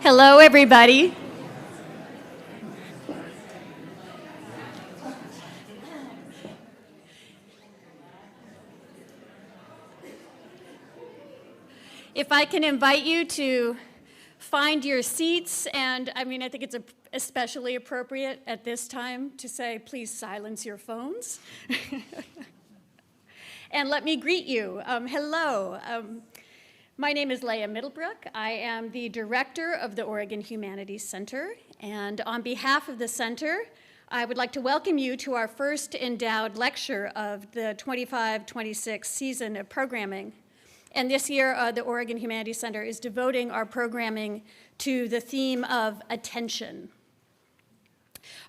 Hello, everybody. If I can invite you to find your seats, and I think it's especially appropriate at this time to say, please silence your phones. And let me greet you. Hello. My name is Leah Middlebrook. I am the director of the Oregon Humanities Center, and on behalf of the center, I would like to welcome you to our first endowed lecture of the 25-26 season of programming. And this year, the Oregon Humanities Center is devoting our programming to the theme of attention.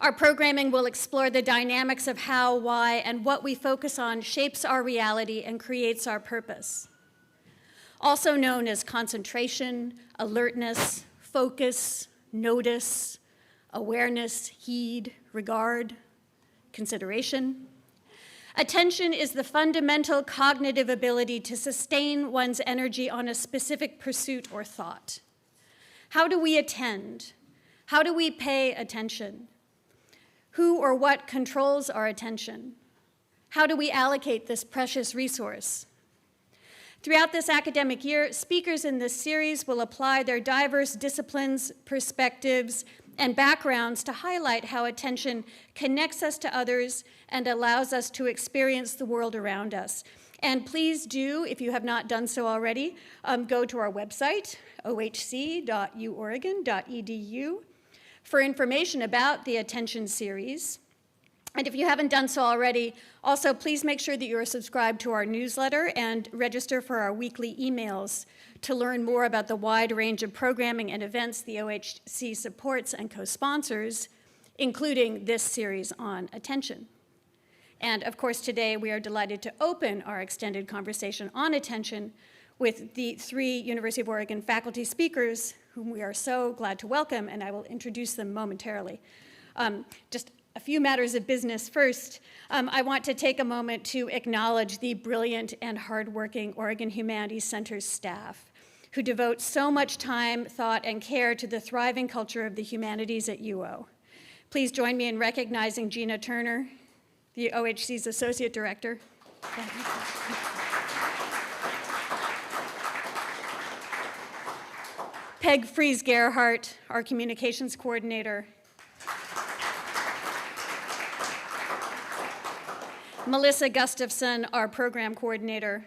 Our programming will explore the dynamics of how, why, and what we focus on shapes our reality and creates our purpose. Also known as concentration, alertness, focus, notice, awareness, heed, regard, consideration. Attention is the fundamental cognitive ability to sustain one's energy on a specific pursuit or thought. How do we attend? How do we pay attention? Who or what controls our attention? How do we allocate this precious resource? Throughout this academic year, speakers in this series will apply their diverse disciplines, perspectives, and backgrounds to highlight how attention connects us to others and allows us to experience the world around us. And please do, if you have not done so already, go to our website, ohc.uoregon.edu, for information about the attention series. And if you haven't done so already, also please make sure that you are subscribed to our newsletter and register for our weekly emails to learn more about the wide range of programming and events the OHC supports and co-sponsors, including this series on attention. And of course, today we are delighted to open our extended conversation on attention with the 3 University of Oregon faculty speakers, whom we are so glad to welcome, and I will introduce them momentarily. Just a few matters of business first. I want to take a moment to acknowledge the brilliant and hardworking Oregon Humanities Center staff who devote so much time, thought, and care to the thriving culture of the humanities at UO. Please join me in recognizing Gina Turner, the OHC's Associate Director. Peg Fries-Gerhardt, our Communications Coordinator. Melissa Gustafson, our Program Coordinator.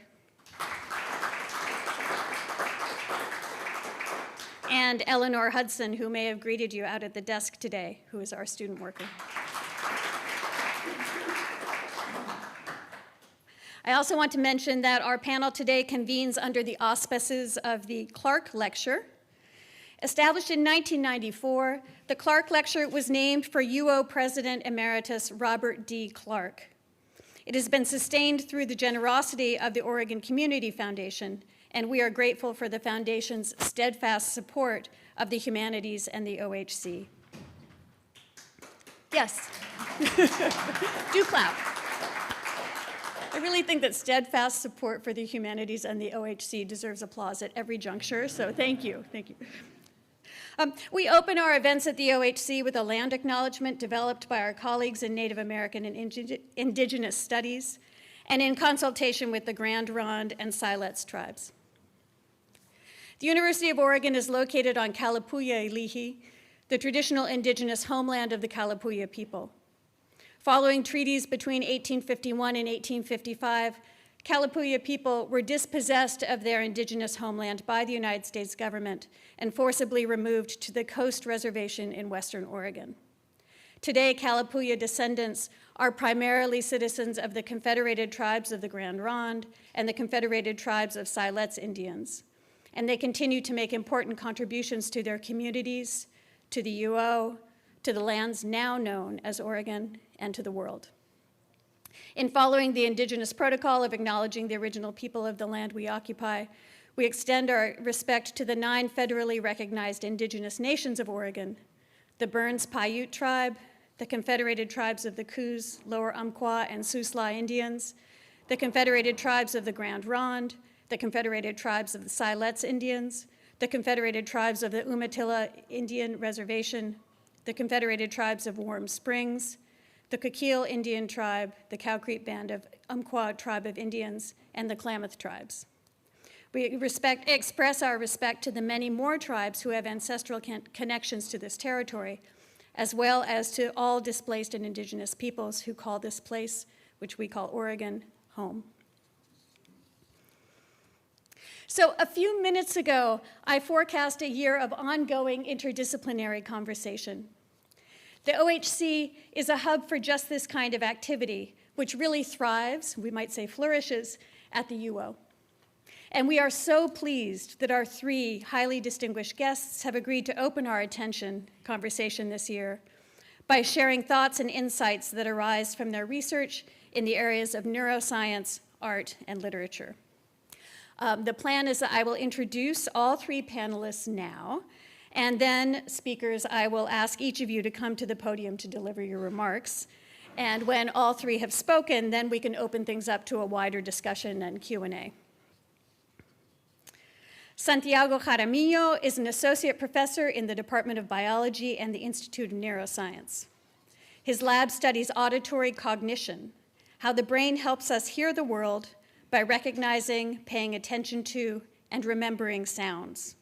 And Eleanor Hudson, who may have greeted you out at the desk today, who is our student worker. I also want to mention that our panel today convenes under the auspices of the Clark Lecture. Established in 1994, the Clark Lecture was named for UO President Emeritus Robert D. Clark. It has been sustained through the generosity of the Oregon Community Foundation, and we are grateful for the Foundation's steadfast support of the humanities and the OHC. Yes. Do clap. I really think that steadfast support for the humanities and the OHC deserves applause at every juncture, so thank you. Thank you. We open our events at the OHC with a land acknowledgement developed by our colleagues in Native American and Indigenous Studies and in consultation with the Grand Ronde and Siletz tribes. The University of Oregon is located on Kalapuya Ilihi, the traditional indigenous homeland of the Kalapuya people. Following treaties between 1851 and 1855, Kalapuya people were dispossessed of their indigenous homeland by the United States government and forcibly removed to the Coast Reservation in Western Oregon. Today, Kalapuya descendants are primarily citizens of the Confederated Tribes of the Grand Ronde and the Confederated Tribes of Siletz Indians, and they continue to make important contributions to their communities, to the UO, to the lands now known as Oregon, and to the world. In following the Indigenous Protocol of acknowledging the original people of the land we occupy, we extend our respect to the 9 federally recognized indigenous nations of Oregon, the Burns Paiute Tribe, the Confederated Tribes of the Coos, Lower Umpqua, and Siuslaw Indians, the Confederated Tribes of the Grand Ronde, the Confederated Tribes of the Siletz Indians, the Confederated Tribes of the Umatilla Indian Reservation, the Confederated Tribes of Warm Springs, the Coquille Indian Tribe, the Cow Creek Band of Umpqua Tribe of Indians, and the Klamath Tribes. We express our respect to the many more tribes who have ancestral connections to this territory, as well as to all displaced and indigenous peoples who call this place, which we call Oregon, home. So a few minutes ago, I forecast a year of ongoing interdisciplinary conversation. The OHC is a hub for just this kind of activity, which really thrives, we might say flourishes, at the UO. And we are so pleased that our three highly distinguished guests have agreed to open our conversation this year by sharing thoughts and insights that arise from their research in the areas of neuroscience, art, and literature. The plan is that I will introduce all three panelists now, and then speakers, I will ask each of you to come to the podium to deliver your remarks. And when all three have spoken, then we can open things up to a wider discussion and Q&A. Santiago Jaramillo is an associate professor in the Department of Biology and the Institute of Neuroscience. His lab studies auditory cognition, how the brain helps us hear the world by recognizing, paying attention to, and remembering sounds.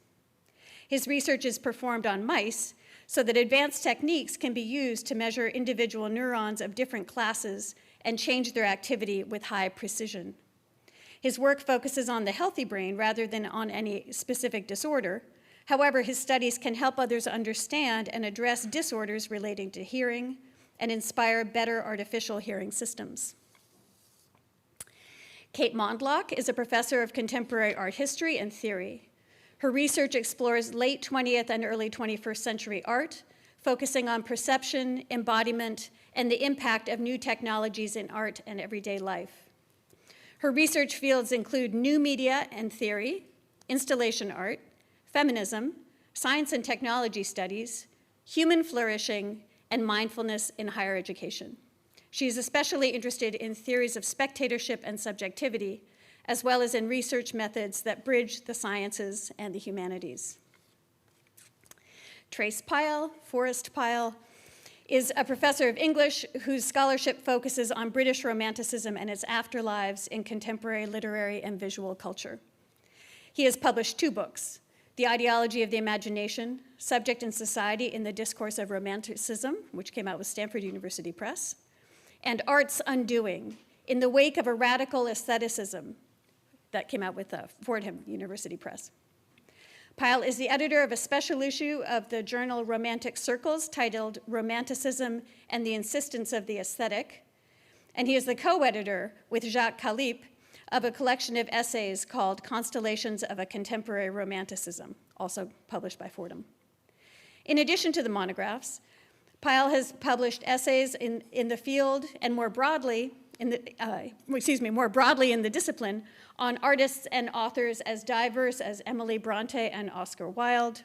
His research is performed on mice so that advanced techniques can be used to measure individual neurons of different classes and change their activity with high precision. His work focuses on the healthy brain rather than on any specific disorder. However, his studies can help others understand and address disorders relating to hearing and inspire better artificial hearing systems. Kate Mondlock is a professor of contemporary art history and theory. Her research explores late 20th and early 21st century art, focusing on perception, embodiment, and the impact of new technologies in art and everyday life. Her research fields include new media and theory, installation art, feminism, science and technology studies, human flourishing, and mindfulness in higher education. She is especially interested in theories of spectatorship and subjectivity, as well as in research methods that bridge the sciences and the humanities. Trace Pyle, Forrest Pyle, is a professor of English whose scholarship focuses on British Romanticism and its afterlives in contemporary literary and visual culture. He has published 2 books, The Ideology of the Imagination, Subject and Society in the Discourse of Romanticism, which came out with Stanford University Press, and Art's Undoing, in the Wake of a Radical Aestheticism, that came out with Fordham University Press. Pyle is the editor of a special issue of the journal Romantic Circles titled Romanticism and the Insistence of the Aesthetic, and he is the co-editor with Jacques Calip of a collection of essays called Constellations of a Contemporary Romanticism, also published by Fordham. In addition to the monographs, Pyle has published essays in the field and more broadly in the discipline on artists and authors as diverse as Emily Bronte and Oscar Wilde,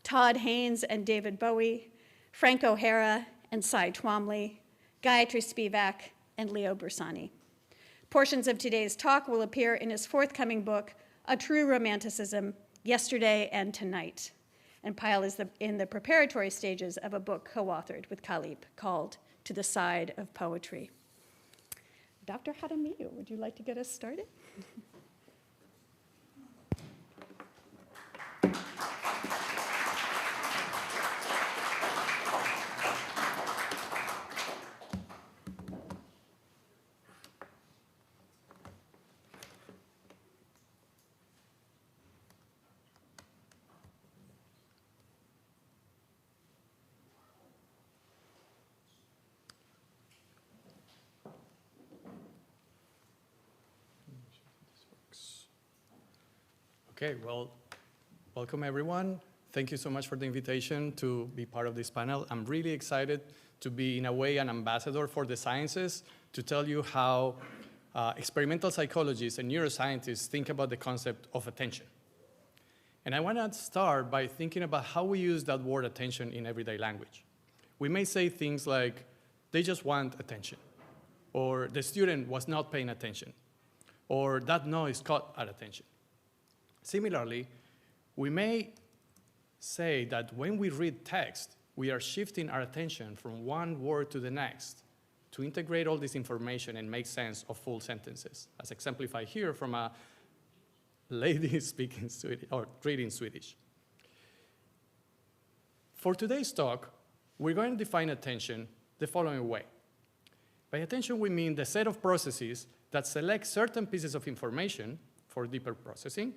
Todd Haynes and David Bowie, Frank O'Hara and Cy Twombly, Gayatri Spivak and Leo Bersani. Portions of today's talk will appear in his forthcoming book, A True Romanticism, Yesterday and Tonight. And Pyle is in the preparatory stages of a book co-authored with Calip called To the Side of Poetry. Dr. Jaramillo, would you like to get us started? Okay, well, welcome everyone. Thank you so much for the invitation to be part of this panel. I'm really excited to be, in a way, an ambassador for the sciences to tell you how experimental psychologists and neuroscientists think about the concept of attention. And I want to start by thinking about how we use that word attention in everyday language. We may say things like, they just want attention, or the student was not paying attention, or that noise caught our attention. Similarly, We may say that when we read text, we are shifting our attention from one word to the next to integrate all this information and make sense of full sentences, as exemplified here from a lady speaking Swedish or reading Swedish. For today's talk, we're going to define attention the following way. By attention, we mean the set of processes that select certain pieces of information for deeper processing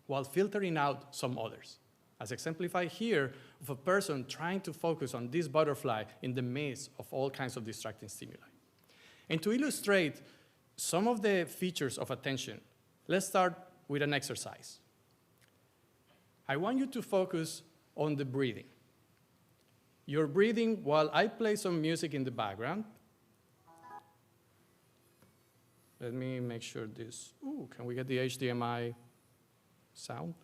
while filtering out some others, as exemplified here of a person trying to focus on this butterfly in the midst of all kinds of distracting stimuli. And to illustrate some of the features of attention, let's start with an exercise. I want you to focus on the breathing. You're breathing while I play some music in the background. Let me make sure this, can we get the HDMI sound?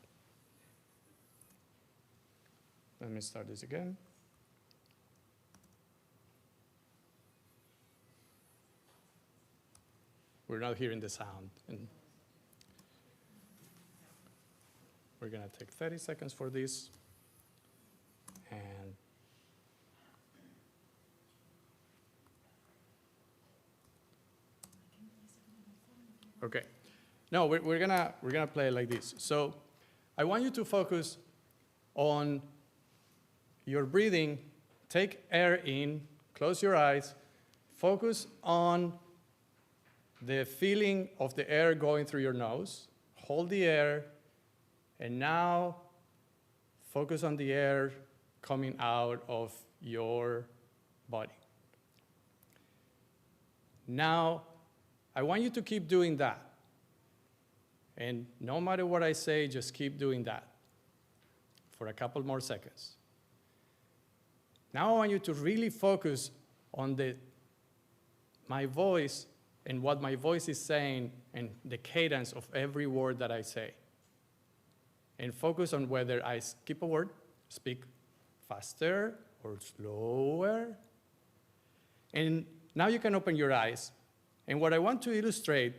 Let me start this again. We're not hearing the sound. And we're going to take 30 seconds for this. And okay. No, we're gonna play it like this. So I want you to focus on your breathing. Take air in, close your eyes, focus on the feeling of the air going through your nose. Hold the air, and now focus on the air coming out of your body. Now, I want you to keep doing that. And no matter what I say, just keep doing that for a couple more seconds. Now I want you to really focus on my voice and what my voice is saying and the cadence of every word that I say. And focus on whether I skip a word, speak faster or slower. And now you can open your eyes. And what I want to illustrate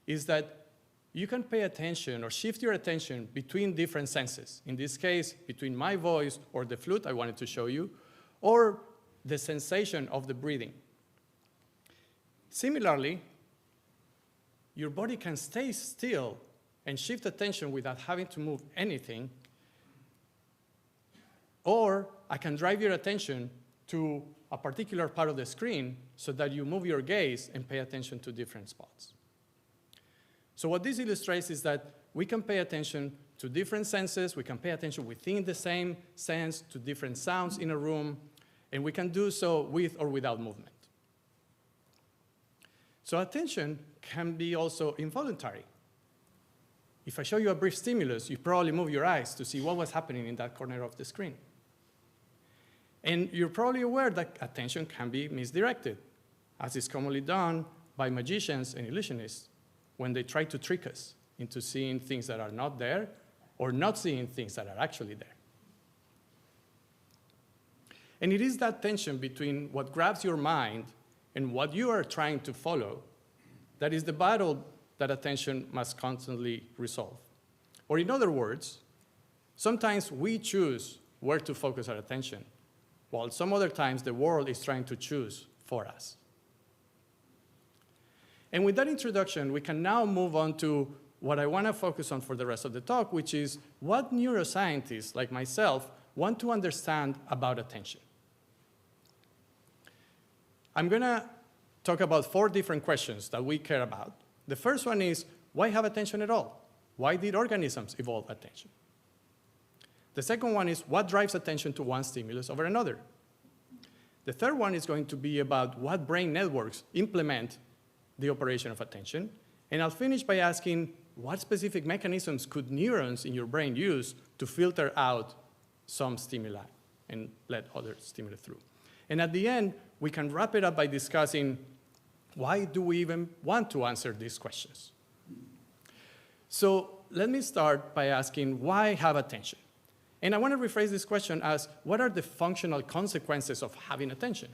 is that you can pay attention or shift your attention between different senses. In this case, between my voice or the flute I wanted to show you, or the sensation of the breathing. Similarly, your body can stay still and shift attention without having to move anything, or I can drive your attention to a particular part of the screen so that you move your gaze and pay attention to different spots. So what this illustrates is that we can pay attention to different senses, we can pay attention within the same sense to different sounds in a room, and we can do so with or without movement. So attention can be also involuntary. If I show you a brief stimulus, you probably move your eyes to see what was happening in that corner of the screen. And you're probably aware that attention can be misdirected, as is commonly done by magicians and illusionists when they try to trick us into seeing things that are not there or not seeing things that are actually there. And it is that tension between what grabs your mind and what you are trying to follow that is the battle that attention must constantly resolve. Or in other words, sometimes we choose where to focus our attention, while some other times the world is trying to choose for us. And with that introduction, we can now move on to what I want to focus on for the rest of the talk, which is what neuroscientists like myself want to understand about attention. I'm going to talk about 4 different questions that we care about. The first one is, why have attention at all? Why did organisms evolve attention? The second one is, what drives attention to one stimulus over another? The third one is going to be about what brain networks implement the operation of attention. And I'll finish by asking, what specific mechanisms could neurons in your brain use to filter out some stimuli and let other stimuli through? And at the end, we can wrap it up by discussing, why do we even want to answer these questions? So let me start by asking, why have attention? And I want to rephrase this question as, what are the functional consequences of having attention?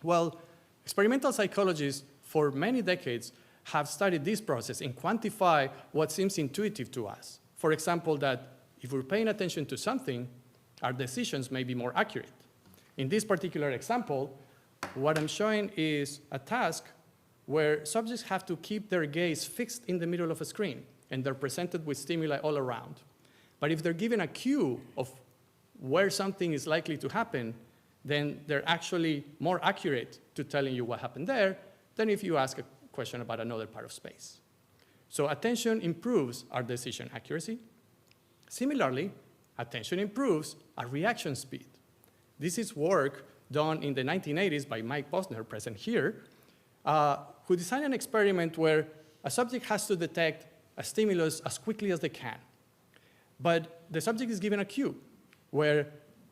Well, experimental psychologists for many decades have studied this process and quantify what seems intuitive to us. for example, that if we're paying attention to something, our decisions may be more accurate. In this particular example, what I'm showing is a task where subjects have to keep their gaze fixed in the middle of a screen, and they're presented with stimuli all around. But if they're given a cue of where something is likely to happen, then they're actually more accurate to telling you what happened there than if you ask a question about another part of space. So attention improves our decision accuracy. Similarly, attention improves our reaction speed. This is work done in the 1980s by Mike Posner, present here, who designed an experiment where a subject has to detect a stimulus as quickly as they can. But the subject is given a cue, where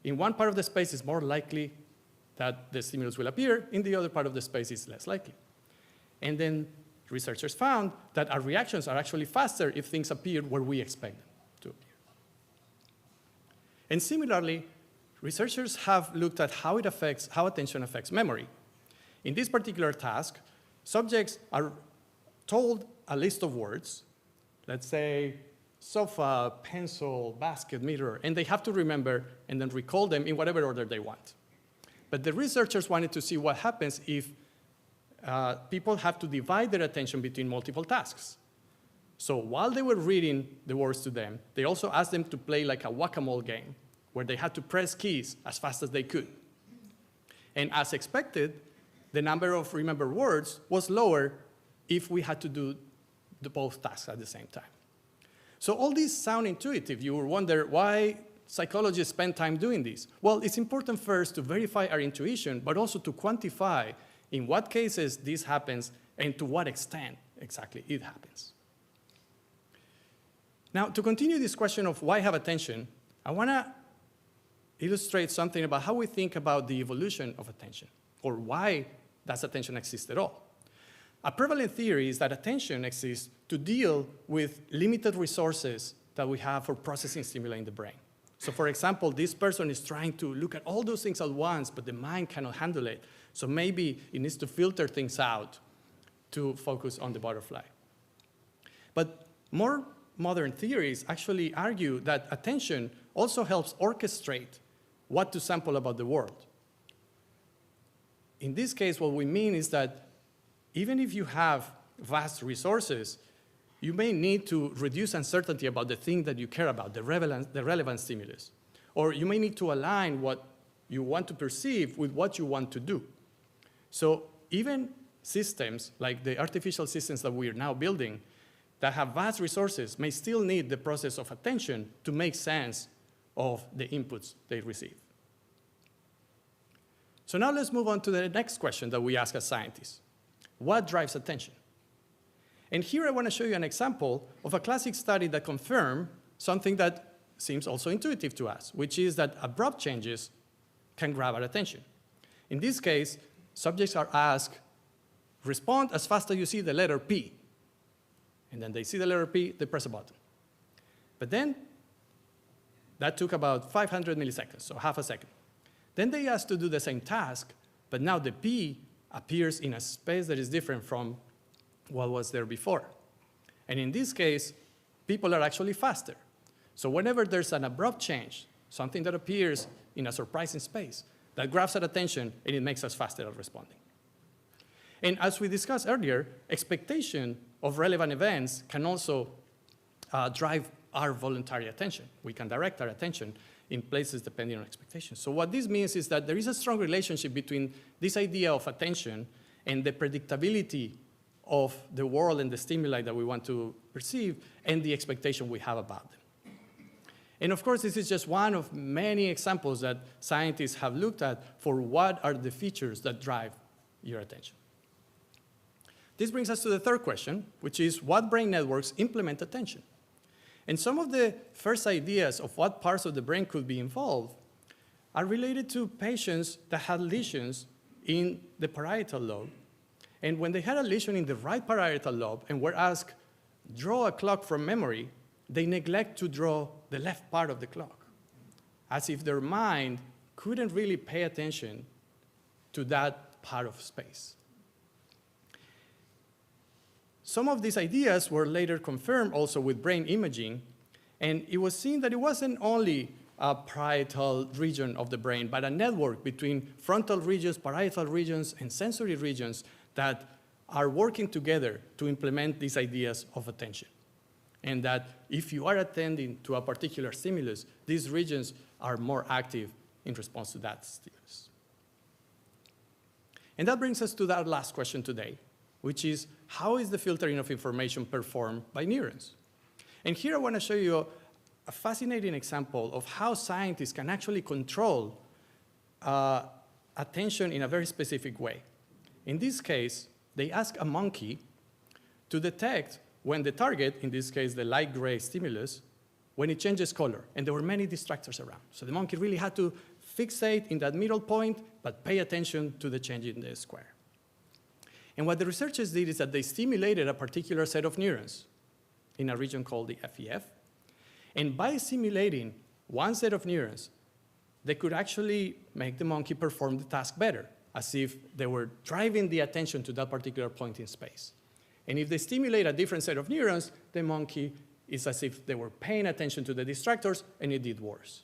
in one part of the space it's more likely that the stimulus will appear, in the other part of the space it's less likely. And then researchers found that our reactions are actually faster if things appear where we expect them to appear. And similarly, researchers have looked at how attention affects memory. In this particular task, subjects are told a list of words, let's say sofa, pencil, basket, mirror, and they have to remember and then recall them in whatever order they want. But the researchers wanted to see what happens if people have to divide their attention between multiple tasks. So while they were reading the words to them, they also asked them to play like a whack-a-mole game, where they had to press keys as fast as they could. And as expected, the number of remembered words was lower if we had to do both tasks at the same time. So all these sound intuitive. You will wonder why psychologists spend time doing this. Well, it's important first to verify our intuition, but also to quantify in what cases this happens and to what extent exactly it happens. Now, to continue this question of why have attention, I want to illustrate something about how we think about the evolution of attention, or why does attention exist at all. A prevalent theory is that attention exists to deal with limited resources that we have for processing stimuli in the brain. So for example, this person is trying to look at all those things at once, but the mind cannot handle it. So maybe it needs to filter things out to focus on the butterfly. But more modern theories actually argue that attention also helps orchestrate what to sample about the world. In this case, what we mean is that even if you have vast resources, you may need to reduce uncertainty about the thing that you care about, the relevant stimulus. Or you may need to align what you want to perceive with what you want to do. So even systems, like the artificial systems that we are now building, that have vast resources may still need the process of attention to make sense of the inputs they receive. So now let's move on to the next question that we ask as scientists. What drives attention? And here I want to show you an example of a classic study that confirms something that seems also intuitive to us, which is that abrupt changes can grab our attention. In this case, subjects are asked, respond as fast as you see the letter P. And then they see the letter P, they press a button. But then that took about 500 milliseconds, so half a second. Then they asked to do the same task, but now the P appears in a space that is different from what was there before. And in this case, people are actually faster. So whenever there's an abrupt change, something that appears in a surprising space, that grabs our attention and it makes us faster at responding. And as we discussed earlier, expectation of relevant events can also drive our voluntary attention. We can direct our attention in places depending on expectations. So what this means is that there is a strong relationship between this idea of attention and the predictability of the world and the stimuli that we want to perceive and the expectation we have about them. And of course, this is just one of many examples that scientists have looked at for what are the features that drive your attention. This brings us to the third question, which is what brain networks implement attention? And some of the first ideas of what parts of the brain could be involved are related to patients that had lesions in the parietal lobe. And when they had a lesion in the right parietal lobe and were asked, draw a clock from memory, they neglect to draw the left part of the clock, as if their mind couldn't really pay attention to that part of space. Some of these ideas were later confirmed also with brain imaging, And it was seen that it wasn't only a parietal region of the brain, but a network between frontal regions, parietal regions, and sensory regions that are working together to implement these ideas of attention. And that if you are attending to a particular stimulus, these regions are more active in response to that stimulus. And that brings us to that last question today, which is, how is the filtering of information performed by neurons? And here I want to show you a fascinating example of how scientists can actually control attention in a very specific way. In this case, they ask a monkey to detect when the target, in this case the light gray stimulus, when it changes color. And there were many distractors around. So the monkey really had to fixate in that middle point, but pay attention to the change in the square. And what the researchers did is that they stimulated a particular set of neurons in a region called the FEF. And by stimulating one set of neurons, they could actually make the monkey perform the task better, as if they were driving the attention to that particular point in space. And if they stimulate a different set of neurons, the monkey is as if they were paying attention to the distractors, and it did worse.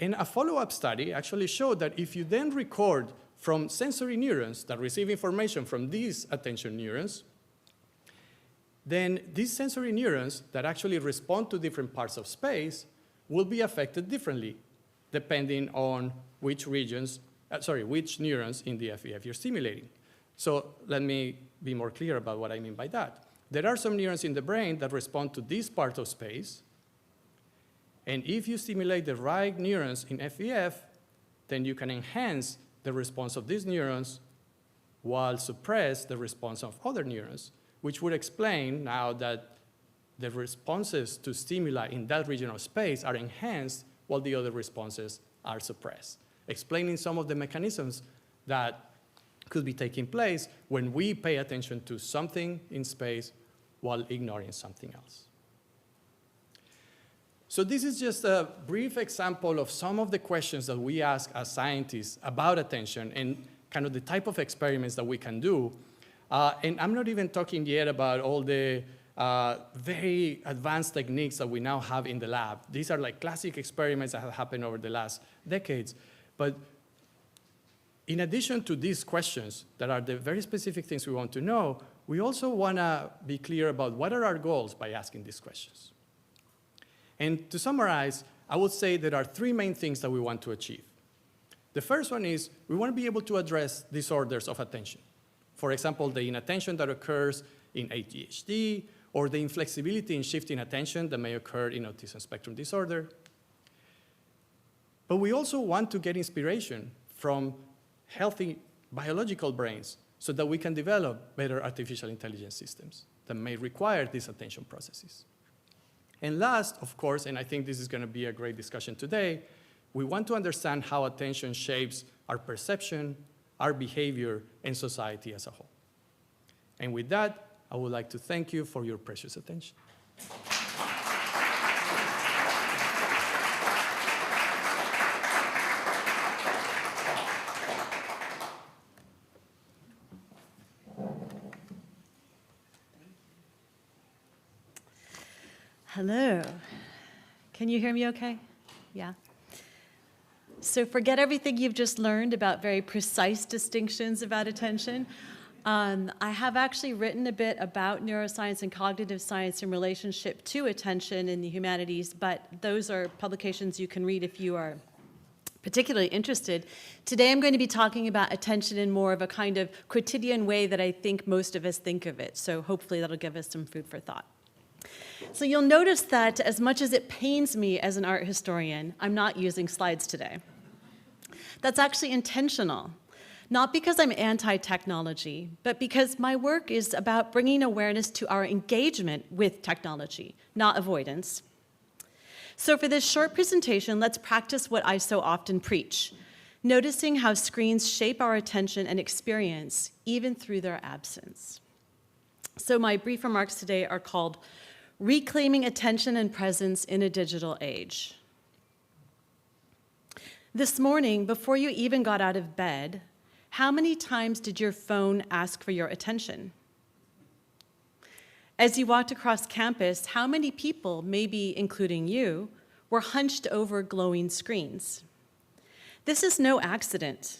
And a follow-up study actually showed that if you then record from sensory neurons that receive information from these attention neurons, then these sensory neurons that actually respond to different parts of space will be affected differently, depending on which neurons in the FEF you're stimulating. So let me be more clear about what I mean by that. There are some neurons in the brain that respond to this part of space, and if you stimulate the right neurons in FEF, then you can enhance the response of these neurons while suppress the response of other neurons, which would explain now that the responses to stimuli in that region of space are enhanced while the other responses are suppressed, explaining some of the mechanisms that could be taking place when we pay attention to something in space while ignoring something else. So this is just a brief example of some of the questions that we ask as scientists about attention and kind of the type of experiments that we can do. And I'm not even talking yet about all the very advanced techniques that we now have in the lab. These are like classic experiments that have happened over the last decades. But in addition to these questions that are the very specific things we want to know, we also want to be clear about what are our goals by asking these questions. And to summarize, I would say there are three main things that we want to achieve. The first one is we want to be able to address disorders of attention. For example, the inattention that occurs in ADHD, or the inflexibility in shifting attention that may occur in autism spectrum disorder. But we also want to get inspiration from healthy biological brains so that we can develop better artificial intelligence systems that may require these attention processes. And last, of course, and I think this is going to be a great discussion today, we want to understand how attention shapes our perception, our behavior, and society as a whole. And with that, I would like to thank you for your precious attention. Hello. Can you hear me okay? Yeah. So forget everything you've just learned about very precise distinctions about attention. I have actually written a bit about neuroscience and cognitive science in relationship to attention in the humanities, but those are publications you can read if you are particularly interested. Today I'm going to be talking about attention in more of a kind of quotidian way that I think most of us think of it. So hopefully that'll give us some food for thought. So you'll notice that as much as it pains me as an art historian, I'm not using slides today. That's actually intentional. Not because I'm anti-technology, but because my work is about bringing awareness to our engagement with technology, not avoidance. So for this short presentation, let's practice what I so often preach, noticing how screens shape our attention and experience, even through their absence. So my brief remarks today are called Reclaiming Attention and Presence in a Digital Age. This morning, before you even got out of bed, how many times did your phone ask for your attention? As you walked across campus, how many people, maybe including you, were hunched over glowing screens? This is no accident.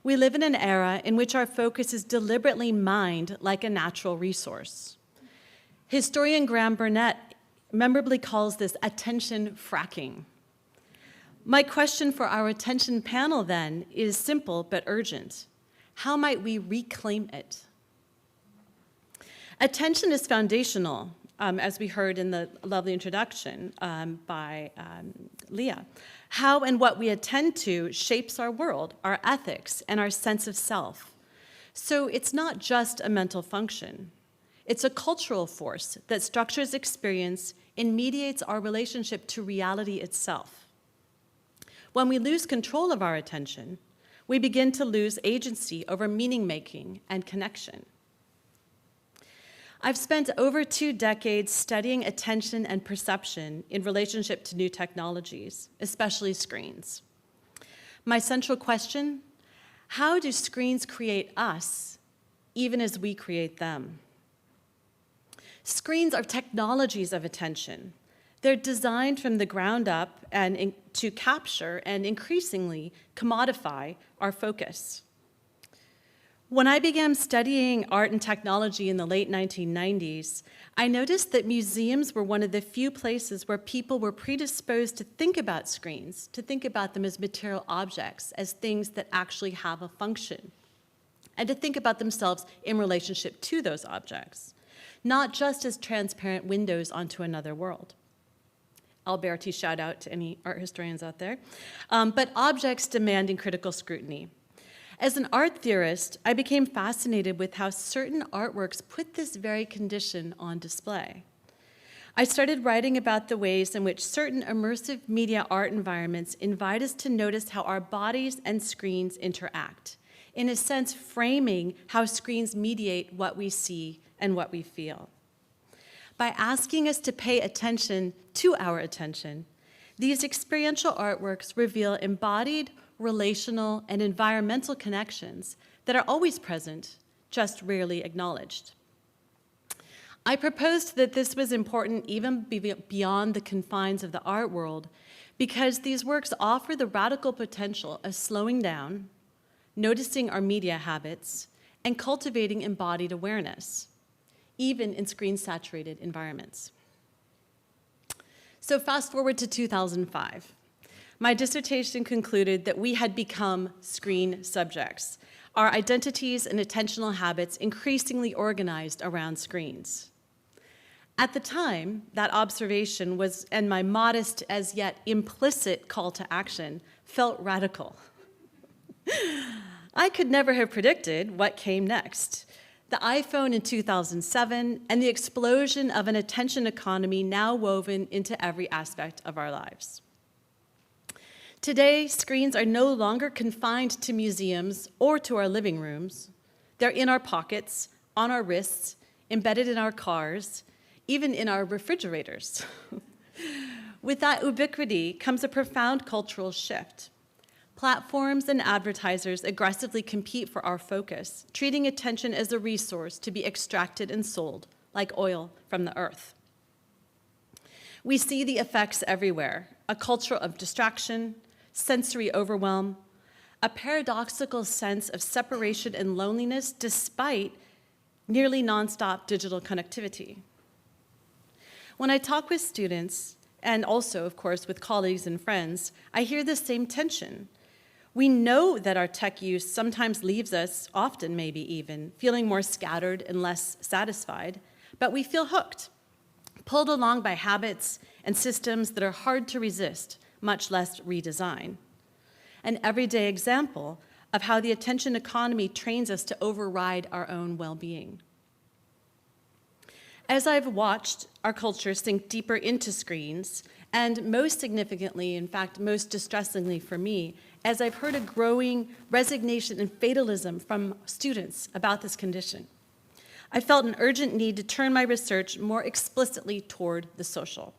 We live in an era in which our focus is deliberately mined like a natural resource. Historian Graham Burnett memorably calls this attention fracking. My question for our attention panel then is simple but urgent. How might we reclaim it? Attention is foundational, as we heard in the lovely introduction by Leah. How and what we attend to shapes our world, our ethics, and our sense of self. So it's not just a mental function. It's a cultural force that structures experience and mediates our relationship to reality itself. When we lose control of our attention, we begin to lose agency over meaning-making and connection. I've spent over 2 decades studying attention and perception in relationship to new technologies, especially screens. My central question, how do screens create us, even as we create them? Screens are technologies of attention. They're designed from the ground up and to capture and increasingly commodify our focus. When I began studying art and technology in the late 1990s, I noticed that museums were one of the few places where people were predisposed to think about screens, to think about them as material objects, as things that actually have a function, and to think about themselves in relationship to those objects, not just as transparent windows onto another world. Alberti, shout out to any art historians out there, but objects demanding critical scrutiny. As an art theorist, I became fascinated with how certain artworks put this very condition on display. I started writing about the ways in which certain immersive media art environments invite us to notice how our bodies and screens interact, in a sense framing how screens mediate what we see and what we feel. By asking us to pay attention to our attention, these experiential artworks reveal embodied, relational, and environmental connections that are always present, just rarely acknowledged. I proposed that this was important even beyond the confines of the art world because these works offer the radical potential of slowing down, noticing our media habits, and cultivating embodied awareness, even in screen-saturated environments. So fast forward to 2005. My dissertation concluded that we had become screen subjects, our identities and attentional habits increasingly organized around screens. At the time, that observation was, and my modest, as yet implicit call to action, felt radical. I could never have predicted what came next. The iPhone in 2007 and the explosion of an attention economy now woven into every aspect of our lives. Today, screens are no longer confined to museums or to our living rooms. They're in our pockets, on our wrists, embedded in our cars, even in our refrigerators. With that ubiquity comes a profound cultural shift. Platforms and advertisers aggressively compete for our focus, treating attention as a resource to be extracted and sold, like oil from the earth. We see the effects everywhere, a culture of distraction, sensory overwhelm, a paradoxical sense of separation and loneliness despite nearly nonstop digital connectivity. When I talk with students, and also, of course, with colleagues and friends, I hear the same tension. We know that our tech use sometimes leaves us, often maybe even, feeling more scattered and less satisfied, but we feel hooked, pulled along by habits and systems that are hard to resist, much less redesign. An everyday example of how the attention economy trains us to override our own well-being. As I've watched our culture sink deeper into screens, and most significantly, in fact, most distressingly for me, as I've heard a growing resignation and fatalism from students about this condition, I felt an urgent need to turn my research more explicitly toward the social.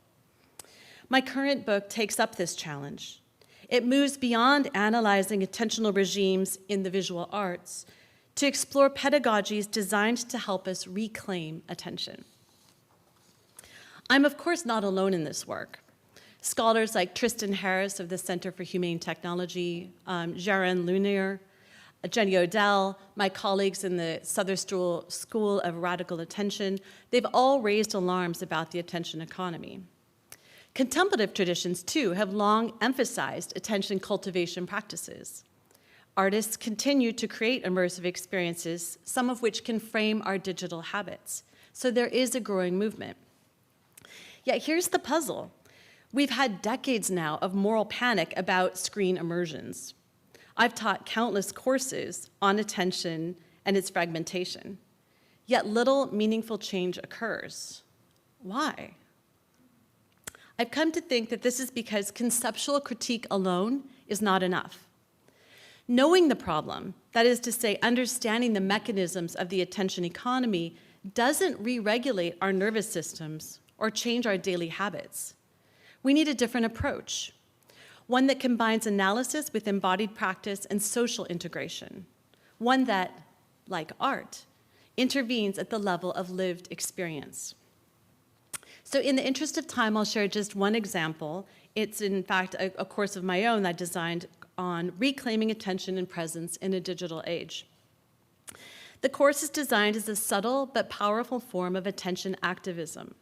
My current book takes up this challenge. It moves beyond analyzing attentional regimes in the visual arts to explore pedagogies designed to help us reclaim attention. I'm, of course, not alone in this work. Scholars like Tristan Harris of the Center for Humane Technology, Jaron Lunier, Jenny Odell, my colleagues in the Southern School of Radical Attention, they've all raised alarms about the attention economy. Contemplative traditions, too, have long emphasized attention cultivation practices. Artists continue to create immersive experiences, some of which can frame our digital habits. So there is a growing movement. Yet here's the puzzle. We've had decades now of moral panic about screen immersions. I've taught countless courses on attention and its fragmentation, yet little meaningful change occurs. Why? I've come to think that this is because conceptual critique alone is not enough. Knowing the problem, that is to say, understanding the mechanisms of the attention economy, doesn't re-regulate our nervous systems or change our daily habits. We need a different approach, one that combines analysis with embodied practice and social integration, one that, like art, intervenes at the level of lived experience. So in the interest of time, I'll share just one example. It's, in fact, a course of my own that I designed on reclaiming attention and presence in a digital age. The course is designed as a subtle but powerful form of attention activism.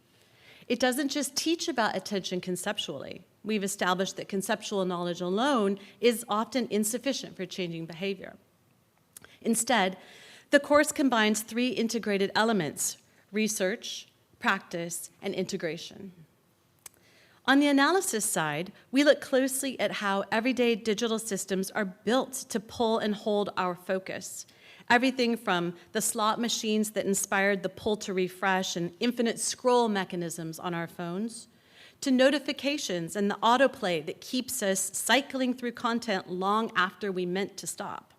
It doesn't just teach about attention conceptually. We've established that conceptual knowledge alone is often insufficient for changing behavior. Instead, the course combines 3 integrated elements: research, practice, and integration. On the analysis side, we look closely at how everyday digital systems are built to pull and hold our focus. Everything from the slot machines that inspired the pull to refresh and infinite scroll mechanisms on our phones, to notifications and the autoplay that keeps us cycling through content long after we meant to stop.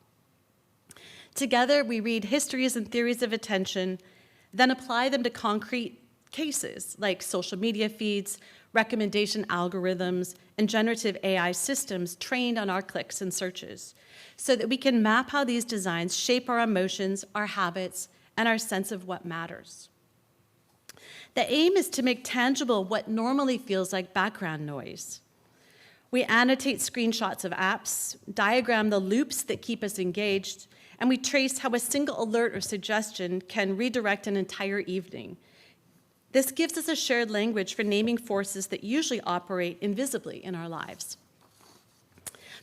Together, we read histories and theories of attention, then apply them to concrete cases like social media feeds, recommendation algorithms, and generative AI systems trained on our clicks and searches, so that we can map how these designs shape our emotions, our habits, and our sense of what matters. The aim is to make tangible what normally feels like background noise. We annotate screenshots of apps, diagram the loops that keep us engaged, and we trace how a single alert or suggestion can redirect an entire evening. This gives us a shared language for naming forces that usually operate invisibly in our lives.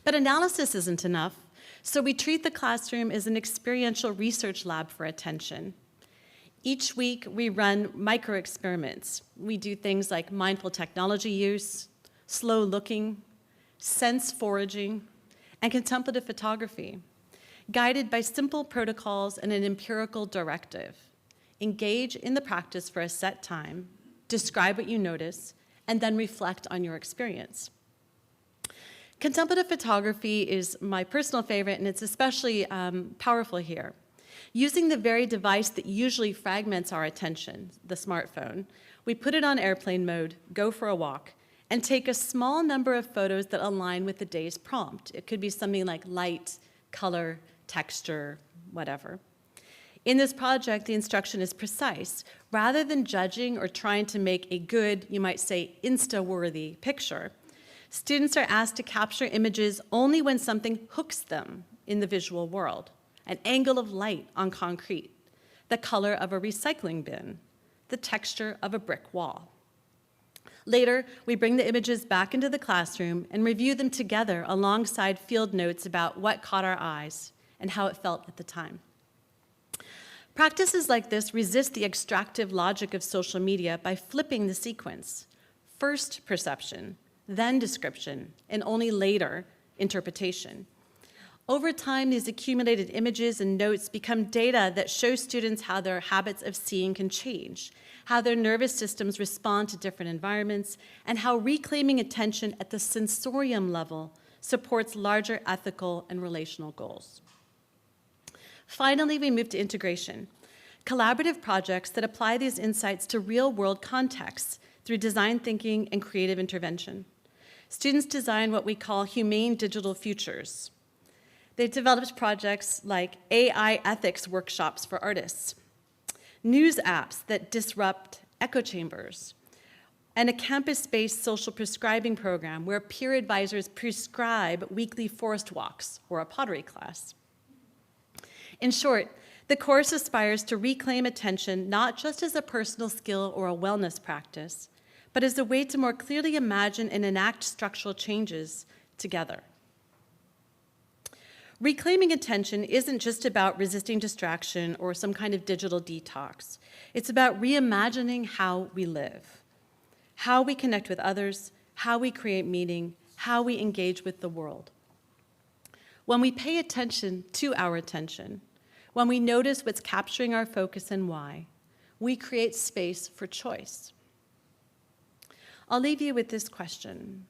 But analysis isn't enough, so we treat the classroom as an experiential research lab for attention. Each week, we run micro-experiments. We do things like mindful technology use, slow looking, sense foraging, and contemplative photography, guided by simple protocols and an empirical directive. Engage in the practice for a set time, describe what you notice, and then reflect on your experience. Contemplative photography is my personal favorite, and it's especially powerful here. Using the very device that usually fragments our attention, the smartphone, we put it on airplane mode, go for a walk, and take a small number of photos that align with the day's prompt. It could be something like light, color, texture, whatever. In this project, the instruction is precise. Rather than judging or trying to make a good, you might say, Insta-worthy picture, students are asked to capture images only when something hooks them in the visual world. An angle of light on concrete, the color of a recycling bin, the texture of a brick wall. Later, we bring the images back into the classroom and review them together alongside field notes about what caught our eyes and how it felt at the time. Practices like this resist the extractive logic of social media by flipping the sequence. First perception, then description, and only later interpretation. Over time, these accumulated images and notes become data that show students how their habits of seeing can change, how their nervous systems respond to different environments, and how reclaiming attention at the sensorium level supports larger ethical and relational goals. Finally, we move to integration, collaborative projects that apply these insights to real-world contexts through design thinking and creative intervention. Students design what we call humane digital futures. They've developed projects like AI ethics workshops for artists, news apps that disrupt echo chambers, and a campus-based social prescribing program where peer advisors prescribe weekly forest walks or a pottery class. In short, the course aspires to reclaim attention not just as a personal skill or a wellness practice, but as a way to more clearly imagine and enact structural changes together. Reclaiming attention isn't just about resisting distraction or some kind of digital detox. It's about reimagining how we live, how we connect with others, how we create meaning, how we engage with the world. When we pay attention to our attention, when we notice what's capturing our focus and why, we create space for choice. I'll leave you with this question.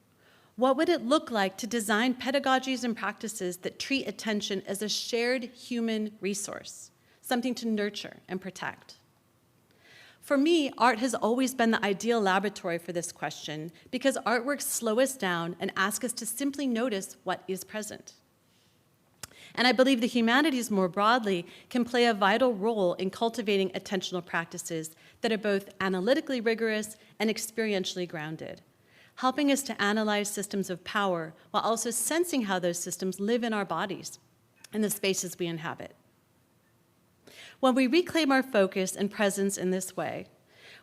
What would it look like to design pedagogies and practices that treat attention as a shared human resource, something to nurture and protect? For me, art has always been the ideal laboratory for this question because artworks slow us down and ask us to simply notice what is present. And I believe the humanities more broadly can play a vital role in cultivating attentional practices that are both analytically rigorous and experientially grounded, helping us to analyze systems of power while also sensing how those systems live in our bodies and the spaces we inhabit. When we reclaim our focus and presence in this way,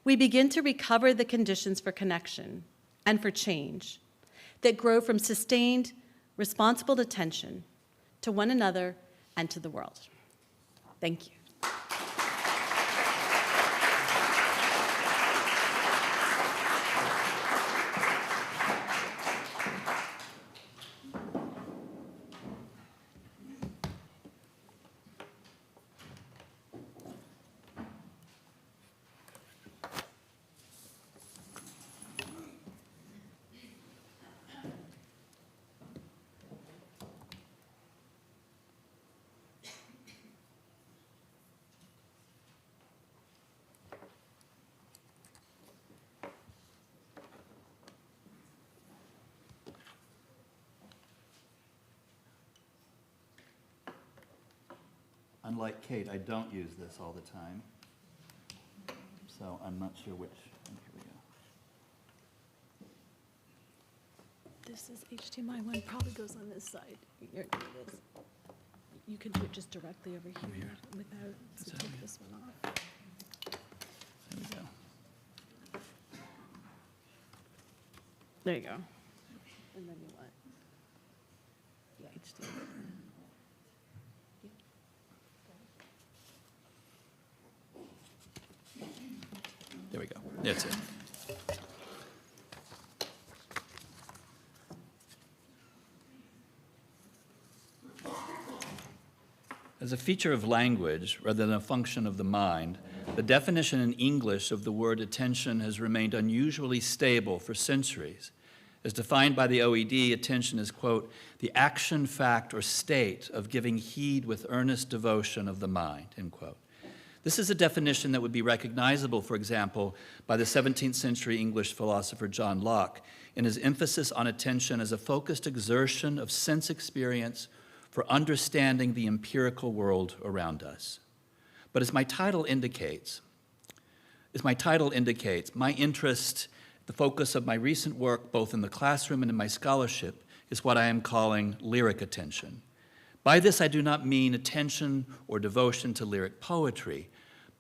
we begin to recover the conditions for connection and for change that grow from sustained, responsible attention to one another and to the world. Thank you. Unlike Kate, I don't use this all the time, so I'm not sure which. Here we go. This is HDMI 1, probably goes on this side. Here it is. You can do it just directly over here without, so take this one off. There we go. There you go. And then you want, yeah, HDMI. There we go. That's it. As a feature of language, rather than a function of the mind, the definition in English of the word attention has remained unusually stable for centuries. As defined by the OED, attention is, quote, the action, fact, or state of giving heed with earnest devotion of the mind, end quote. This is a definition that would be recognizable, for example, by the 17th century English philosopher John Locke in his emphasis on attention as a focused exertion of sense experience for understanding the empirical world around us. But as my title indicates, my interest, the focus of my recent work, both in the classroom and in my scholarship, is what I am calling lyric attention. By this, I do not mean attention or devotion to lyric poetry,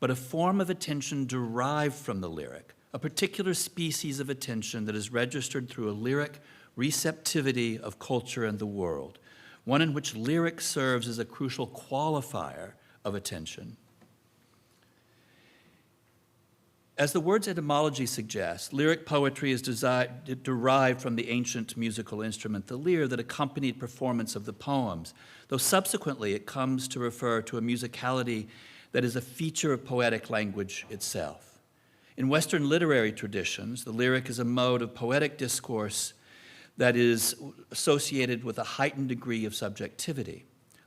but a form of attention derived from the lyric, a particular species of attention that is registered through a lyric receptivity of culture and the world, one in which lyric serves as a crucial qualifier of attention. As the word's etymology suggests, lyric poetry is derived from the ancient musical instrument, the lyre, that accompanied performance of the poems, though subsequently it comes to refer to a musicality that is a feature of poetic language itself. In Western literary traditions, the lyric is a mode of poetic discourse that is associated with a heightened degree of subjectivity.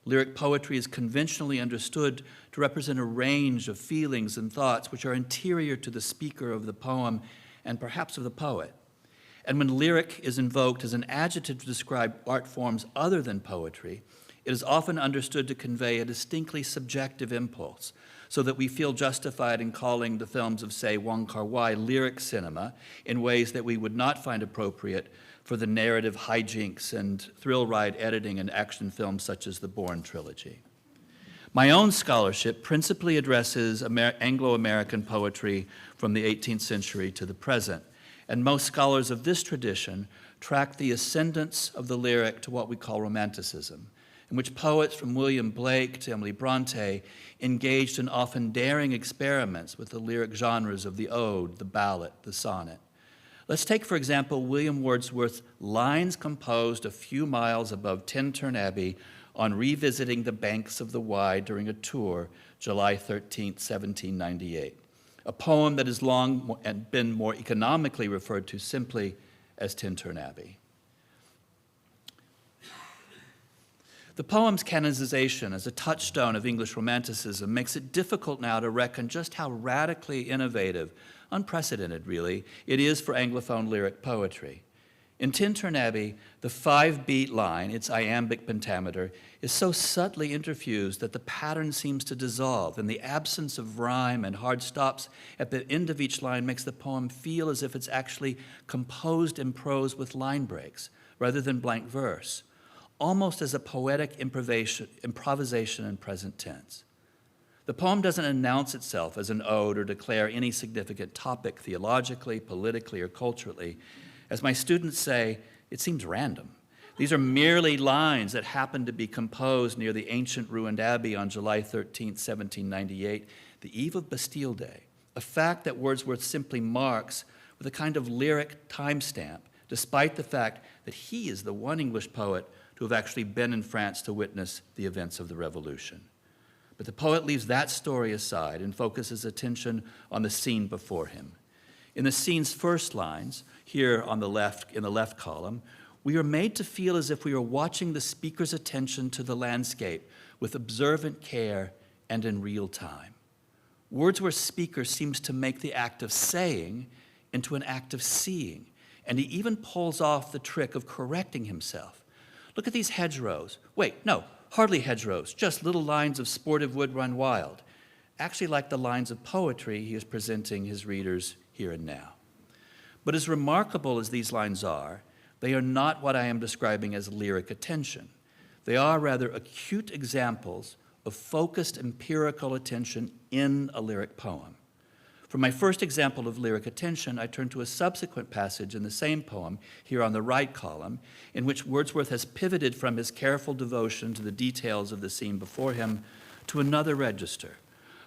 Lyric poetry is conventionally understood to represent a range of feelings and thoughts which are interior to the speaker of the poem and perhaps of the poet. And when lyric is invoked as an adjective to describe art forms other than poetry, it is often understood to convey a distinctly subjective impulse, so that we feel justified in calling the films of, say, Wong Kar-wai lyric cinema in ways that we would not find appropriate for the narrative hijinks and thrill ride editing in action films such as the Bourne trilogy. My own scholarship principally addresses Anglo-American poetry from the 18th century to the present, and most scholars of this tradition track the ascendance of the lyric to what we call Romanticism, in which poets from William Blake to Emily Bronte engaged in often daring experiments with the lyric genres of the ode, the ballad, the sonnet. Let's take, for example, William Wordsworth's lines composed a few miles above Tintern Abbey on revisiting the banks of the Wye during a tour, July 13, 1798, a poem that has long been more economically referred to simply as Tintern Abbey. The poem's canonization as a touchstone of English Romanticism makes it difficult now to reckon just how radically innovative, unprecedented really, it is for Anglophone lyric poetry. In Tintern Abbey, the 5-beat line, its iambic pentameter, is so subtly interfused that the pattern seems to dissolve, and the absence of rhyme and hard stops at the end of each line makes the poem feel as if it's actually composed in prose with line breaks, rather than blank verse, almost as a poetic improvisation in present tense. The poem doesn't announce itself as an ode or declare any significant topic theologically, politically, or culturally. As my students say, it seems random. These are merely lines that happen to be composed near the ancient ruined abbey on July 13, 1798, the eve of Bastille Day, a fact that Wordsworth simply marks with a kind of lyric timestamp, despite the fact that he is the one English poet to have actually been in France to witness the events of the Revolution. But the poet leaves that story aside and focuses attention on the scene before him. In the scene's first lines, here on the left, in the left column, we are made to feel as if we are watching the speaker's attention to the landscape with observant care and in real time. Wordsworth's speaker seems to make the act of saying into an act of seeing, and he even pulls off the trick of correcting himself. Look at these hedgerows. Wait, no, hardly hedgerows, just little lines of sportive wood run wild. Actually like the lines of poetry he is presenting his readers here and now. But as remarkable as these lines are, they are not what I am describing as lyric attention. They are rather acute examples of focused empirical attention in a lyric poem. For my first example of lyric attention, I turn to a subsequent passage in the same poem, here on the right column, in which Wordsworth has pivoted from his careful devotion to the details of the scene before him to another register,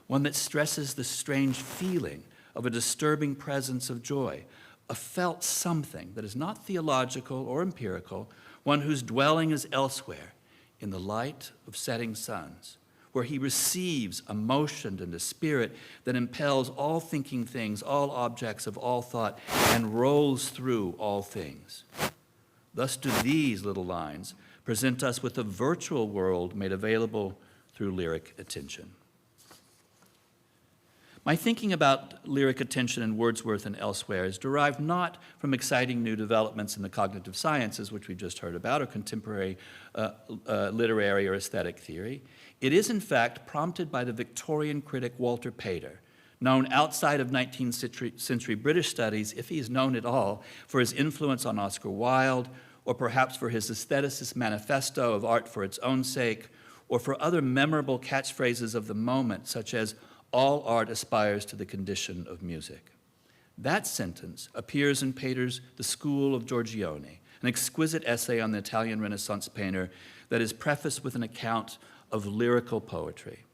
one that stresses the strange feeling of a disturbing presence of joy, a felt something that is not theological or empirical, one whose dwelling is elsewhere, in the light of setting suns, where he receives a motion and a spirit that impels all thinking things, all objects of all thought, and rolls through all things. Thus do these little lines present us with a virtual world made available through lyric attention. My thinking about lyric attention in Wordsworth and elsewhere is derived not from exciting new developments in the cognitive sciences, which we just heard about, or contemporary literary or aesthetic theory. It is, in fact, prompted by the Victorian critic Walter Pater, known outside of 19th century British studies, if he is known at all, for his influence on Oscar Wilde, or perhaps for his aestheticist manifesto of art for its own sake, or for other memorable catchphrases of the moment, such as, "All art aspires to the condition of music." That sentence appears in Pater's The School of Giorgione, an exquisite essay on the Italian Renaissance painter that is prefaced with an account of lyrical poetry.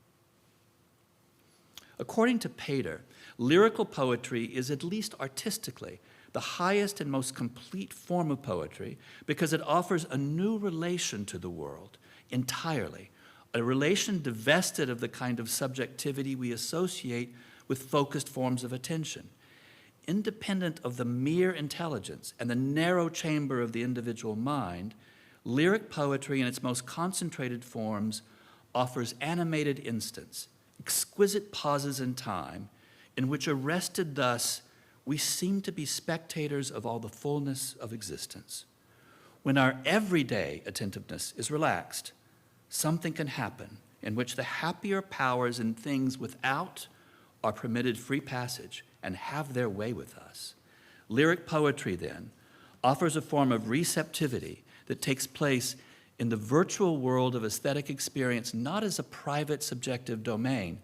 According to Pater, lyrical poetry is, at least artistically, the highest and most complete form of poetry because it offers a new relation to the world entirely, a relation divested of the kind of subjectivity we associate with focused forms of attention. Independent of the mere intelligence and the narrow chamber of the individual mind, lyric poetry in its most concentrated forms offers animated instants, exquisite pauses in time, in which arrested thus, we seem to be spectators of all the fullness of existence. When our everyday attentiveness is relaxed, something can happen in which the happier powers in things without are permitted free passage and have their way with us. Lyric poetry, then, offers a form of receptivity that takes place in the virtual world of aesthetic experience, not as a private subjective domain,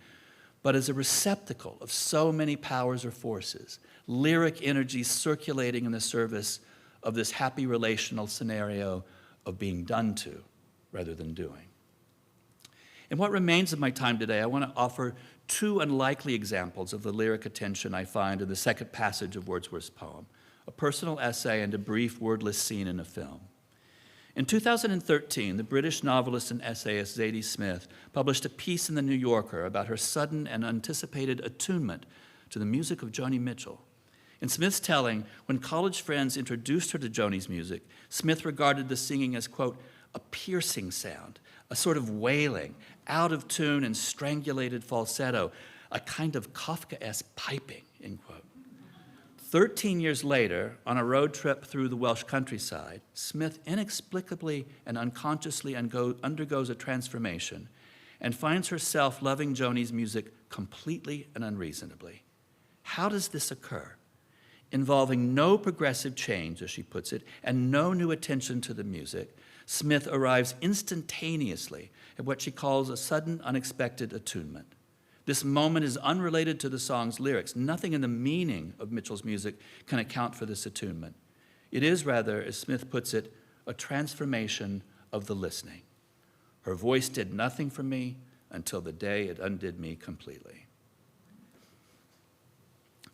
but as a receptacle of so many powers or forces, lyric energies circulating in the service of this happy relational scenario of being done to rather than doing. In what remains of my time today, I want to offer two unlikely examples of the lyric attention I find in the second passage of Wordsworth's poem, a personal essay and a brief wordless scene in a film. In 2013, the British novelist and essayist Zadie Smith published a piece in The New Yorker about her sudden and unanticipated attunement to the music of Joni Mitchell. In Smith's telling, when college friends introduced her to Joni's music, Smith regarded the singing as, quote, a piercing sound, a sort of wailing, out of tune and strangulated falsetto, a kind of Kafkaesque piping, end quote. 13 years later, on a road trip through the Welsh countryside, Smith inexplicably and unconsciously undergoes a transformation and finds herself loving Joni's music completely and unreasonably. How does this occur? Involving no progressive change, as she puts it, and no new attention to the music, Smith arrives instantaneously at what she calls a sudden, unexpected attunement. This moment is unrelated to the song's lyrics. Nothing in the meaning of Mitchell's music can account for this attunement. It is rather, as Smith puts it, a transformation of the listening. Her voice did nothing for me until the day it undid me completely.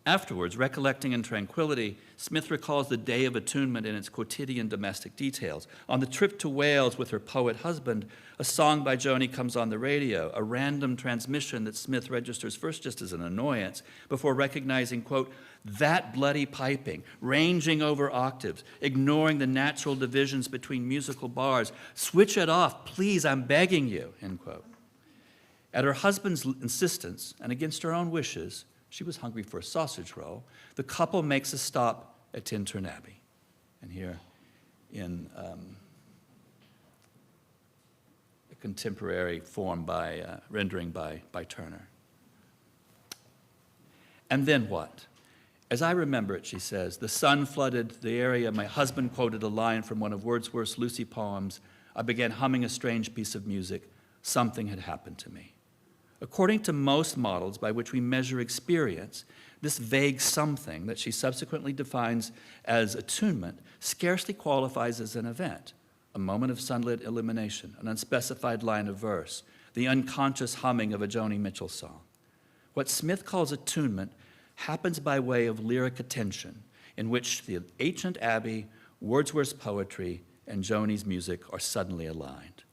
Afterwards, recollecting in tranquility, Smith recalls the day of attunement in its quotidian domestic details. On the trip to Wales with her poet husband, a song by Joni comes on the radio, a random transmission that Smith registers first just as an annoyance, before recognizing, quote, that bloody piping, ranging over octaves, ignoring the natural divisions between musical bars. Switch it off, please, I'm begging you, end quote. At her husband's insistence, and against her own wishes, she was hungry for a sausage roll. The couple makes a stop at Tintern Abbey. And here in a contemporary form rendering by Turner. And then what? As I remember it, she says, the sun flooded the area. My husband quoted a line from one of Wordsworth's Lucy poems. I began humming a strange piece of music. Something had happened to me. According to most models by which we measure experience, this vague something that she subsequently defines as attunement scarcely qualifies as an event, a moment of sunlit illumination, an unspecified line of verse, the unconscious humming of a Joni Mitchell song. What Smith calls attunement happens by way of lyric attention, in which the ancient abbey, Wordsworth's poetry, and Joni's music are suddenly aligned.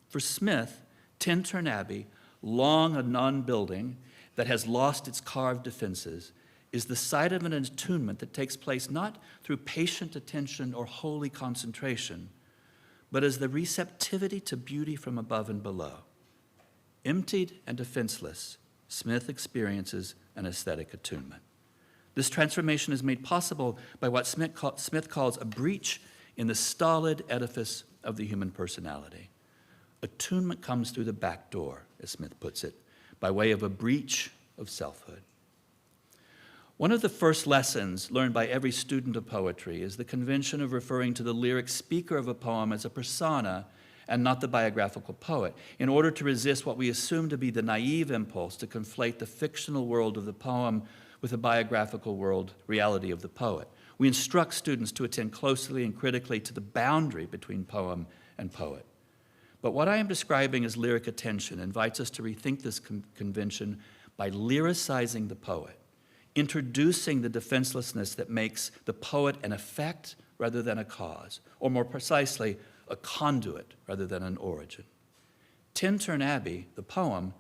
For Smith, Tintern Abbey, long a non-building that has lost its carved defenses, is the site of an attunement that takes place not through patient attention or holy concentration, but as the receptivity to beauty from above and below. Emptied and defenseless, Smith experiences an aesthetic attunement. This transformation is made possible by what Smith calls a breach in the stolid edifice of the human personality. Attunement comes through the back door, as Smith puts it, by way of a breach of selfhood. One of the first lessons learned by every student of poetry is the convention of referring to the lyric speaker of a poem as a persona and not the biographical poet, in order to resist what we assume to be the naive impulse to conflate the fictional world of the poem with the biographical reality of the poet. We instruct students to attend closely and critically to the boundary between poem and poet. But what I am describing as lyric attention invites us to rethink this convention by lyricizing the poet, introducing the defenselessness that makes the poet an effect rather than a cause, or more precisely, a conduit rather than an origin. Tintern Abbey, the poem,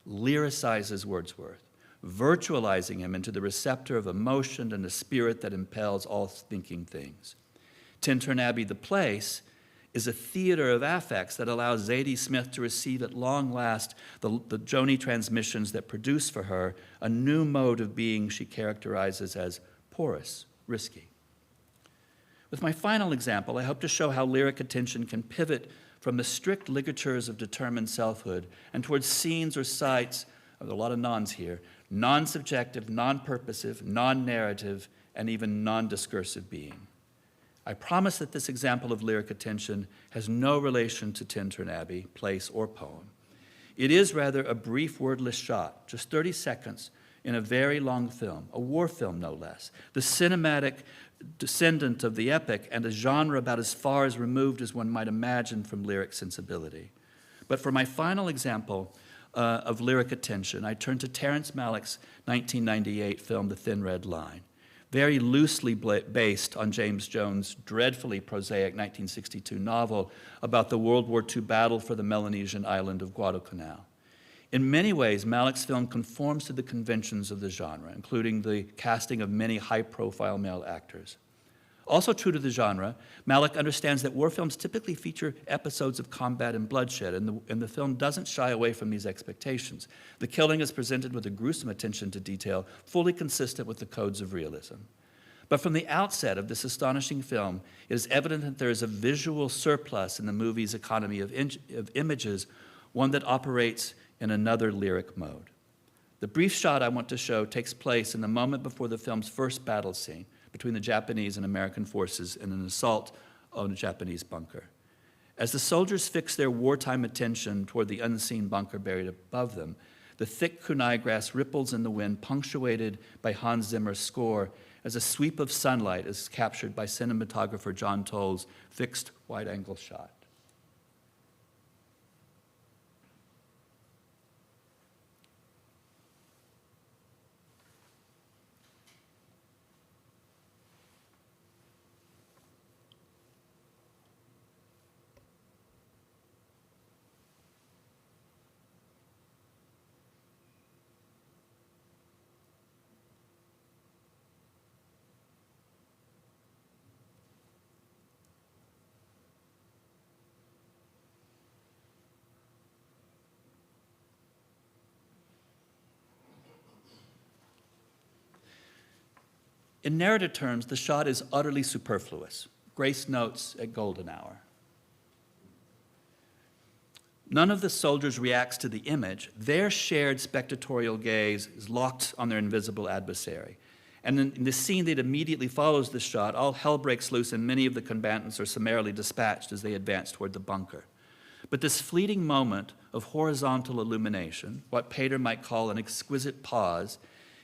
lyricizes Wordsworth, virtualizing him into the receptor of emotion and the spirit that impels all thinking things. Tintern Abbey, the place, is a theater of affects that allows Zadie Smith to receive at long last the Joni transmissions that produce for her a new mode of being she characterizes as porous, risky. With my final example, I hope to show how lyric attention can pivot from the strict ligatures of determined selfhood and towards scenes or sites, there's a lot of nons here, non-subjective, non-purposive, non-narrative, and even non-discursive being. I promise that this example of lyric attention has no relation to Tintern Abbey, place, or poem. It is rather a brief wordless shot, just 30 seconds, in a very long film, a war film no less, the cinematic descendant of the epic and a genre about as far as removed as one might imagine from lyric sensibility. But for my final example of lyric attention, I turn to Terrence Malick's 1998 film, The Thin Red Line, very loosely based on James Jones' dreadfully prosaic 1962 novel about the World War II battle for the Melanesian island of Guadalcanal. In many ways, Malick's film conforms to the conventions of the genre, including the casting of many high-profile male actors. Also true to the genre, Malick understands that war films typically feature episodes of combat and bloodshed, and the film doesn't shy away from these expectations. The killing is presented with a gruesome attention to detail, fully consistent with the codes of realism. But from the outset of this astonishing film, it is evident that there is a visual surplus in the movie's economy of images, one that operates in another lyric mode. The brief shot I want to show takes place in the moment before the film's first battle scene between the Japanese and American forces in an assault on a Japanese bunker. As the soldiers fix their wartime attention toward the unseen bunker buried above them, the thick kunai grass ripples in the wind, punctuated by Hans Zimmer's score, as a sweep of sunlight is captured by cinematographer John Toll's fixed wide-angle shot. In narrative terms, the shot is utterly superfluous. Grace notes at golden hour. None of the soldiers reacts to the image. Their shared spectatorial gaze is locked on their invisible adversary. And in the scene that immediately follows the shot, all hell breaks loose and many of the combatants are summarily dispatched as they advance toward the bunker. But this fleeting moment of horizontal illumination, what Pater might call an exquisite pause,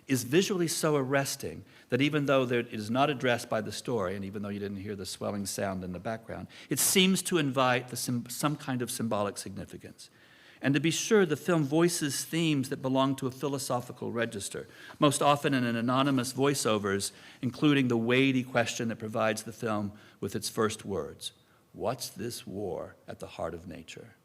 is visually so arresting that even though it is not addressed by the story, and even though you didn't hear the swelling sound in the background, it seems to invite some kind of symbolic significance. And to be sure, the film voices themes that belong to a philosophical register, most often in an anonymous voiceovers, including the weighty question that provides the film with its first words: what's this war at the heart of nature?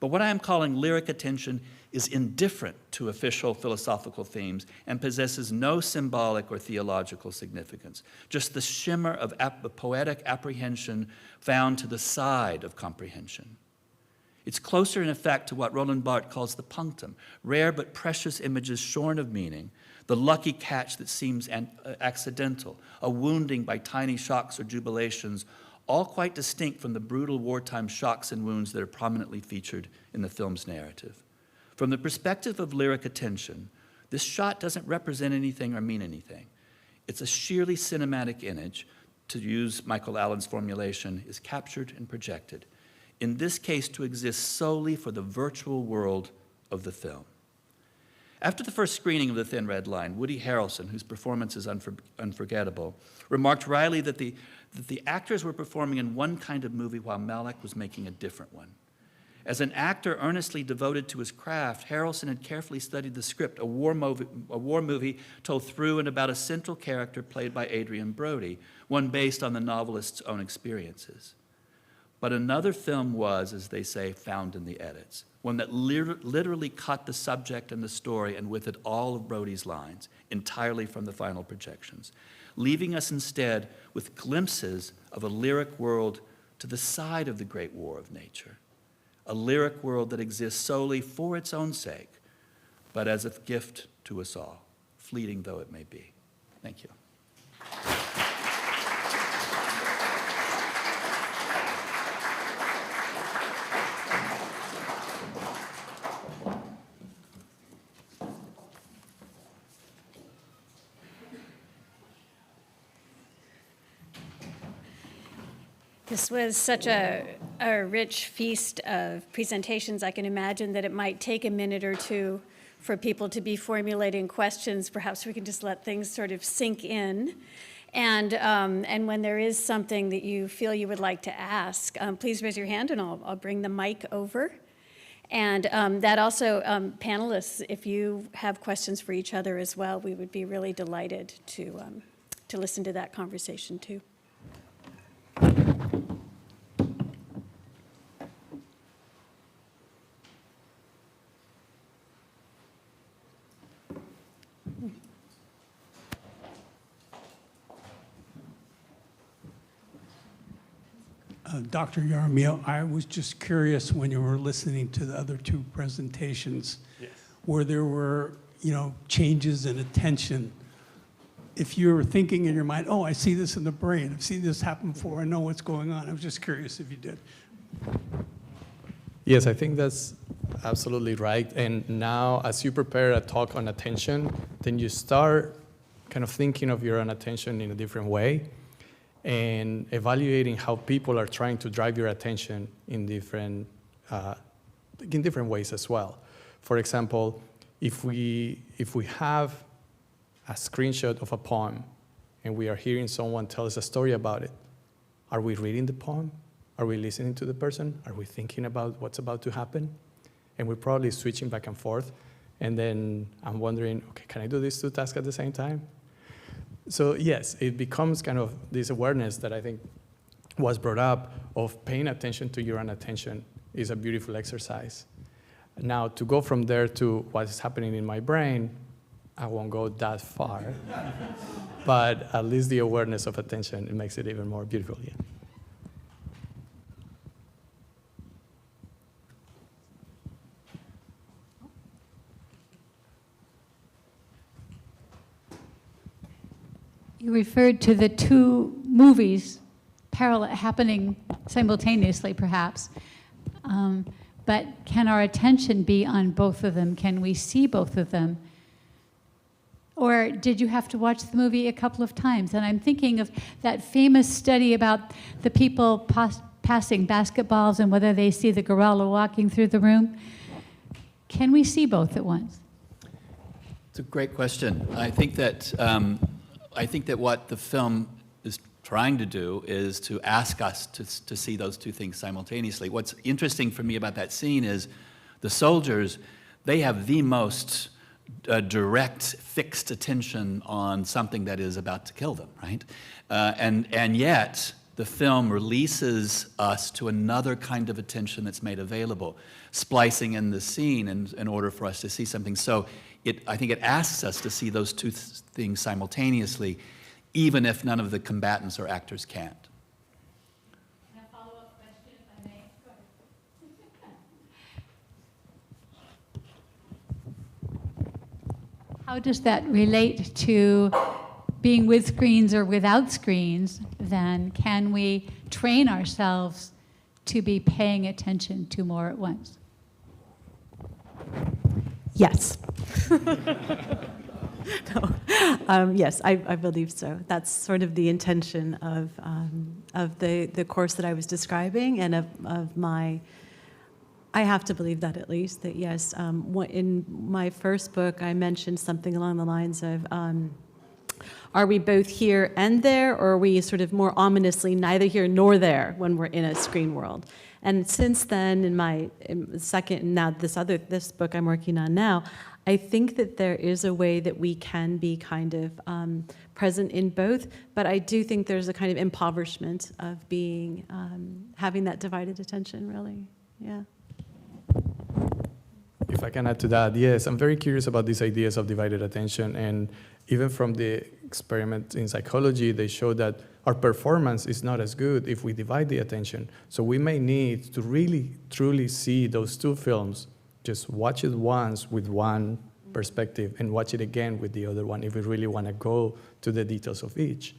But what I am calling lyric attention is indifferent to official philosophical themes and possesses no symbolic or theological significance, just the shimmer of poetic apprehension found to the side of comprehension. It's closer in effect to what Roland Barthes calls the punctum, rare but precious images shorn of meaning, the lucky catch that seems accidental, a wounding by tiny shocks or jubilations, all quite distinct from the brutal wartime shocks and wounds that are prominently featured in the film's narrative. From the perspective of lyric attention, this shot doesn't represent anything or mean anything. It's a sheerly cinematic image, to use Michael Allen's formulation, is captured and projected, in this case to exist solely for the virtual world of the film. After the first screening of The Thin Red Line, Woody Harrelson, whose performance is unforgettable, remarked wryly that the actors were performing in one kind of movie while Malick was making a different one. As an actor earnestly devoted to his craft, Harrelson had carefully studied the script, a war movie told through and about a central character played by Adrian Brody, one based on the novelist's own experiences. But another film was, as they say, found in the edits, one that literally cut the subject and the story, and with it all of Brody's lines, entirely from the final projections, leaving us instead with glimpses of a lyric world to the side of the great war of nature, a lyric world that exists solely for its own sake, but as a gift to us all, fleeting though it may be. Thank you. This was such a rich feast of presentations. I can imagine that it might take a minute or two for people to be formulating questions. Perhaps we can just let things sort of sink in. And when there is something that you feel you would like to ask, please raise your hand and I'll bring the mic over. And that also, panelists, if you have questions for each other as well, we would be really delighted to listen to that conversation too. Dr. Yaramil, I was just curious when you were listening to the other two presentations, Yes. where there were, changes in attention. If you were thinking in your mind, oh, I see this in the brain, I've seen this happen before, I know what's going on. I was just curious if you did. Yes, I think that's absolutely right. And now, as you prepare a talk on attention, then you start kind of thinking of your own attention in a different way and evaluating how people are trying to drive your attention in different ways as well. For example, if we have a screenshot of a poem and we are hearing someone tell us a story about it, are we reading the poem? Are we listening to the person? Are we thinking about what's about to happen? And we're probably switching back and forth. And then I'm wondering, okay, can I do these two tasks at the same time? So yes, it becomes kind of this awareness that I think was brought up of paying attention to your own attention is a beautiful exercise. Now, to go from there to what's happening in my brain, I won't go that far. But at least the awareness of attention, it makes it even more beautiful, yeah. You referred to the two movies parallel happening simultaneously, perhaps. But can our attention be on both of them? Can we see both of them? Or did you have to watch the movie a couple of times? And I'm thinking of that famous study about the people passing basketballs and whether they see the gorilla walking through the room. Can we see both at once? It's a great question. I think that what the film is trying to do is to ask us to see those two things simultaneously. What's interesting for me about that scene is the soldiers, they have the most direct, fixed attention on something that is about to kill them, right? And yet, the film releases us to another kind of attention that's made available, splicing in the scene in order for us to see something. So I think it asks us to see those two things simultaneously, even if none of the combatants or actors can't. And a follow-up question, if I may. Go ahead. How does that relate to being with screens or without screens? Then can we train ourselves to be paying attention to more at once? Yes. No. Yes, I believe so. That's sort of the intention of the course that I was describing and of my, I have to believe that at least, that yes, in my first book I mentioned something along the lines of, are we both here and there, or are we sort of more ominously neither here nor there when we're in a screen world? And since then, in second, and now this book I'm working on now, I think that there is a way that we can be kind of present in both, but I do think there's a kind of impoverishment of being, having that divided attention, really, yeah. If I can add to that, yes, I'm very curious about these ideas of divided attention, and even from the experiment in psychology, they show that our performance is not as good if we divide the attention. So we may need to really, truly see those two films, just watch it once with one perspective and watch it again with the other one if we really want to go to the details of each.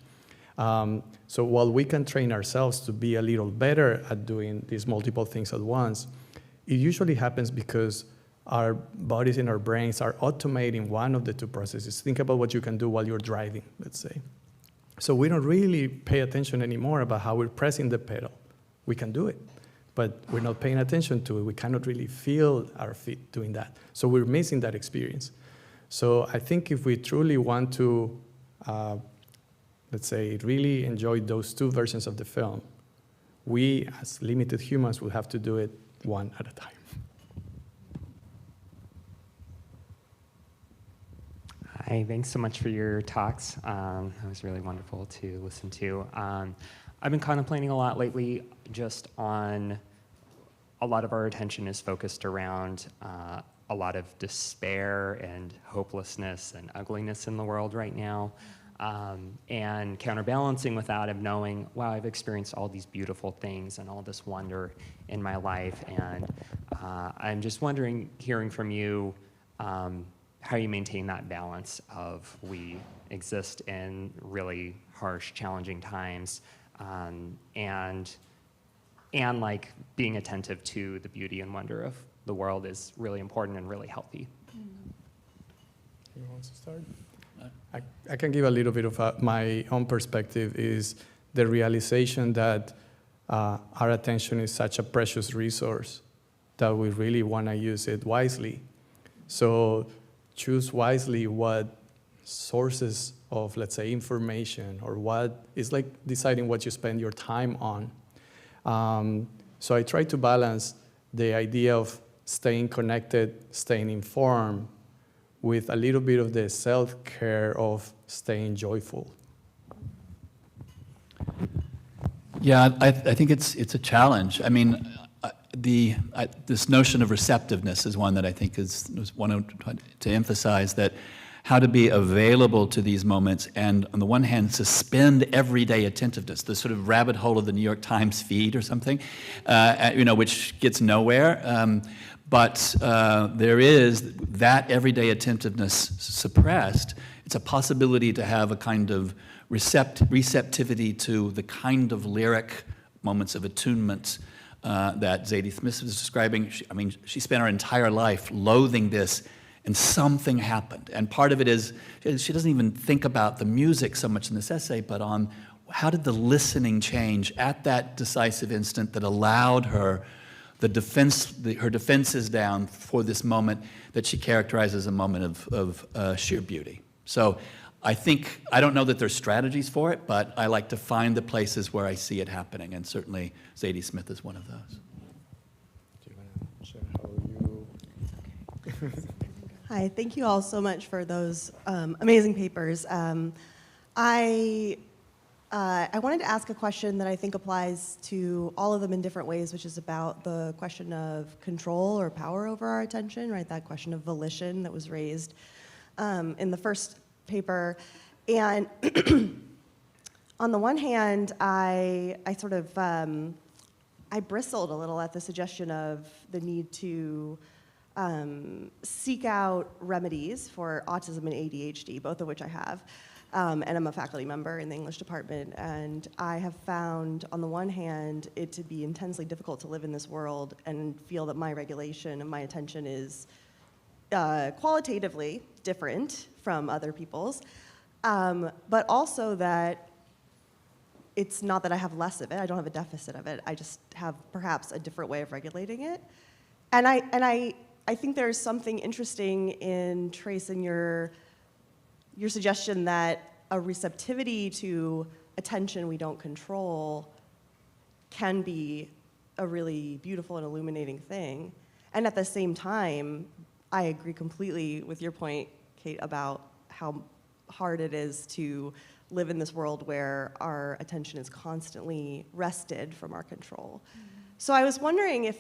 So while we can train ourselves to be a little better at doing these multiple things at once, it usually happens because our bodies and our brains are automating one of the two processes. Think about what you can do while you're driving, let's say. So we don't really pay attention anymore about how we're pressing the pedal. we can do it. But we're not paying attention to it. We cannot really feel our feet doing that. So we're missing that experience. So I think if we truly want to, let's say, really enjoy those two versions of the film, we, as limited humans, will have to do it one at a time. Hi, thanks so much for your talks. That was really wonderful to listen to. I've been contemplating a lot lately just on a lot of our attention is focused around a lot of despair and hopelessness and ugliness in the world right now. And counterbalancing with that of knowing, wow, I've experienced all these beautiful things and all this wonder in my life. And I'm just wondering, hearing from you, how you maintain that balance of we exist in really harsh, challenging times, and like being attentive to the beauty and wonder of the world is really important and really healthy. Who wants to start? I can give a little bit of my own perspective is the realization that our attention is such a precious resource that we really want to use it wisely. So choose wisely what sources of, let's say, information or what is like deciding what you spend your time on. So I try to balance the idea of staying connected, staying informed, with a little bit of the self-care of staying joyful. Yeah, I think it's a challenge. I mean, this notion of receptiveness is one that I think is one to emphasize, that how to be available to these moments and, on the one hand, suspend everyday attentiveness, the sort of rabbit hole of the New York Times feed or something, which gets nowhere. But there is that everyday attentiveness suppressed. It's a possibility to have a kind of receptivity to the kind of lyric moments of attunement that Zadie Smith was describing. She spent her entire life loathing this, and something happened. And part of it is, she doesn't even think about the music so much in this essay, but on how did the listening change at that decisive instant that allowed her her defenses down for this moment that she characterizes as a moment of sheer beauty. So I don't know that there's strategies for it, but I like to find the places where I see it happening, and certainly Zadie Smith is one of those. Do you want to share how you... Hi, thank you all so much for those amazing papers. I wanted to ask a question that I think applies to all of them in different ways, which is about the question of control or power over our attention, right? That question of volition that was raised in the first paper. And on the one hand, I sort of, I bristled a little at the suggestion of the need to seek out remedies for autism and ADHD, both of which I have. And I'm a faculty member in the English department, and I have found, on the one hand, it to be intensely difficult to live in this world and feel that my regulation of my attention is qualitatively different from other people's, but also that it's not that I have less of it, I don't have a deficit of it, I just have perhaps a different way of regulating it. And I think there's something interesting in tracing your suggestion that a receptivity to attention we don't control can be a really beautiful and illuminating thing. And at the same time, I agree completely with your point, Kate, about how hard it is to live in this world where our attention is constantly wrested from our control. So I was wondering if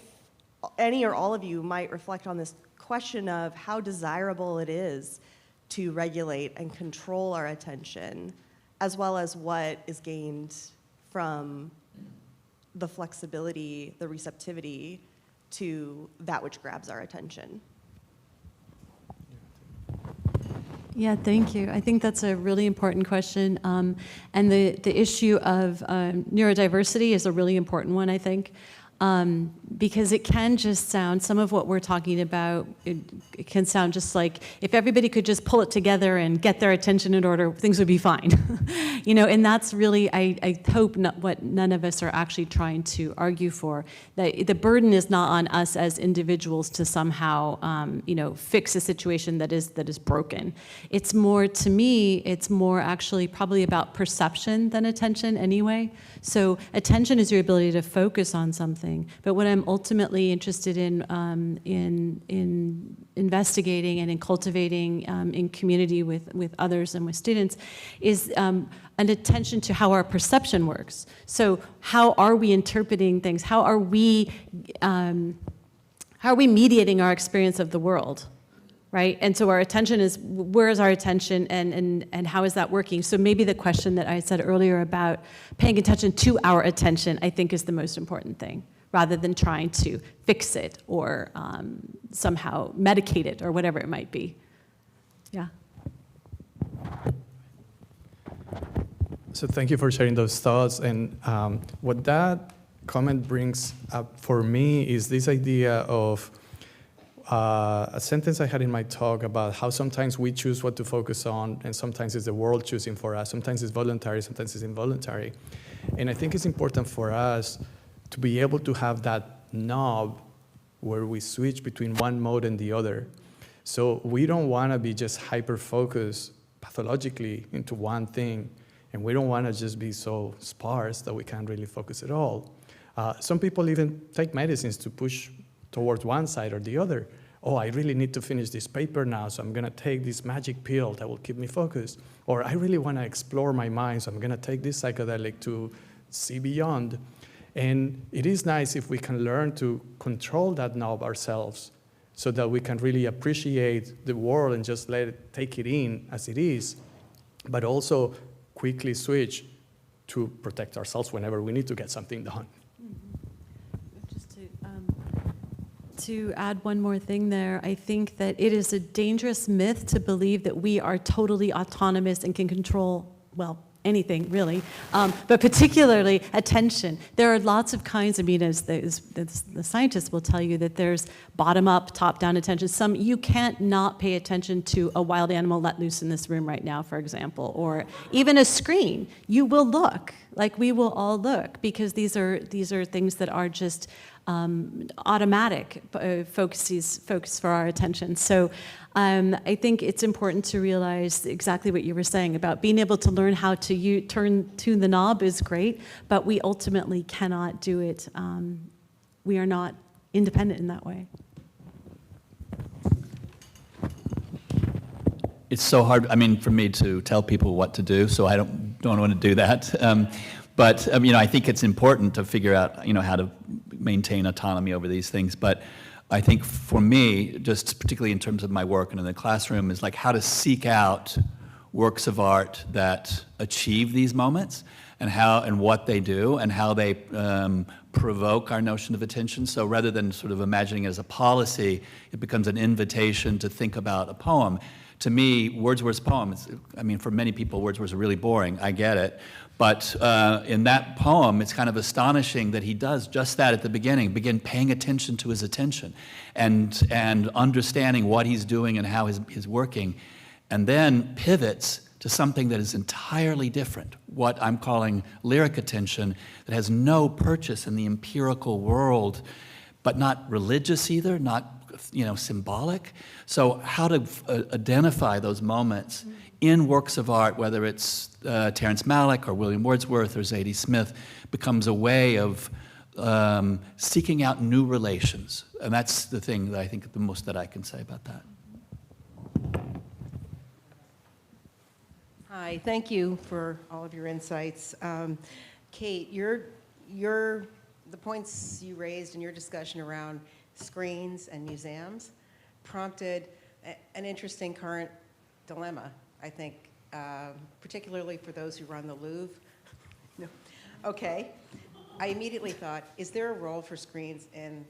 any or all of you might reflect on this question of how desirable it is to regulate and control our attention, as well as what is gained from the flexibility, the receptivity to that which grabs our attention. Yeah, thank you. I think that's a really important question. And the issue of neurodiversity is a really important one, I think. Because it can just sound, some of what we're talking about, it can sound just like if everybody could just pull it together and get their attention in order, things would be fine. You know, and that's really, I hope, not what none of us are actually trying to argue for. That the burden is not on us as individuals to somehow, you know, fix a situation that is broken. It's more, to me, it's more actually probably about perception than attention anyway. So attention is your ability to focus on something, but what I'm ultimately interested in investigating and in cultivating in community with others and with students is an attention to how our perception works. So how are we interpreting things? How are we mediating our experience of the world? Right? And so our attention is, where is our attention and how is that working? So maybe the question that I said earlier about paying attention to our attention, I think is the most important thing, rather than trying to fix it or somehow medicate it or whatever it might be. Yeah. So thank you for sharing those thoughts. And what that comment brings up for me is this idea of a sentence I had in my talk about how sometimes we choose what to focus on, and sometimes it's the world choosing for us. Sometimes it's voluntary, sometimes it's involuntary. And I think it's important for us to be able to have that knob where we switch between one mode and the other. So we don't want to be just hyper-focused pathologically into one thing, and we don't want to just be so sparse that we can't really focus at all. Some people even take medicines to push towards one side or the other. Oh, I really need to finish this paper now, so I'm going to take this magic pill that will keep me focused. Or I really want to explore my mind, so I'm going to take this psychedelic to see beyond. And it is nice if we can learn to control that knob ourselves so that we can really appreciate the world and just take it in as it is, but also quickly switch to protect ourselves whenever we need to get something done. Just to add one more thing there, I think that it is a dangerous myth to believe that we are totally autonomous and can control, well, anything really, but particularly attention. There are lots of kinds, I mean, as the scientists will tell you, that there's bottom-up, top-down attention. You can't not pay attention to a wild animal let loose in this room right now, for example, or even a screen. You will look, like we will all look, because these are things that are just automatic focus for our attention. So I think it's important to realize exactly what you were saying about being able to learn how to tune the knob is great, but we ultimately cannot do it. We are not independent in that way. It's so hard, I mean, for me to tell people what to do, so I don't want to do that. But you know, I think it's important to figure out, you know, how to maintain autonomy over these things. But I think for me, just particularly in terms of my work and in the classroom, is like how to seek out works of art that achieve these moments, and what they do, and how they provoke our notion of attention. So rather than sort of imagining it as a policy, it becomes an invitation to think about a poem. To me, Wordsworth's poem, I mean, for many people, Wordsworth's really boring. I get it. But in that poem, it's kind of astonishing that he does just that at the beginning, begin paying attention to his attention and understanding what he's doing and how he's working, and then pivots to something that is entirely different, what I'm calling lyric attention, that has no purchase in the empirical world, but not religious either, not symbolic. So how to identify those moments in works of art, whether it's Terrence Malick or William Wordsworth or Zadie Smith, becomes a way of seeking out new relations. And that's the thing that I think the most that I can say about that. Hi, thank you for all of your insights. Kate, the points you raised in your discussion around screens and museums prompted an interesting current dilemma, I think, particularly for those who run the Louvre. No. Okay. I immediately thought, is there a role for screens in,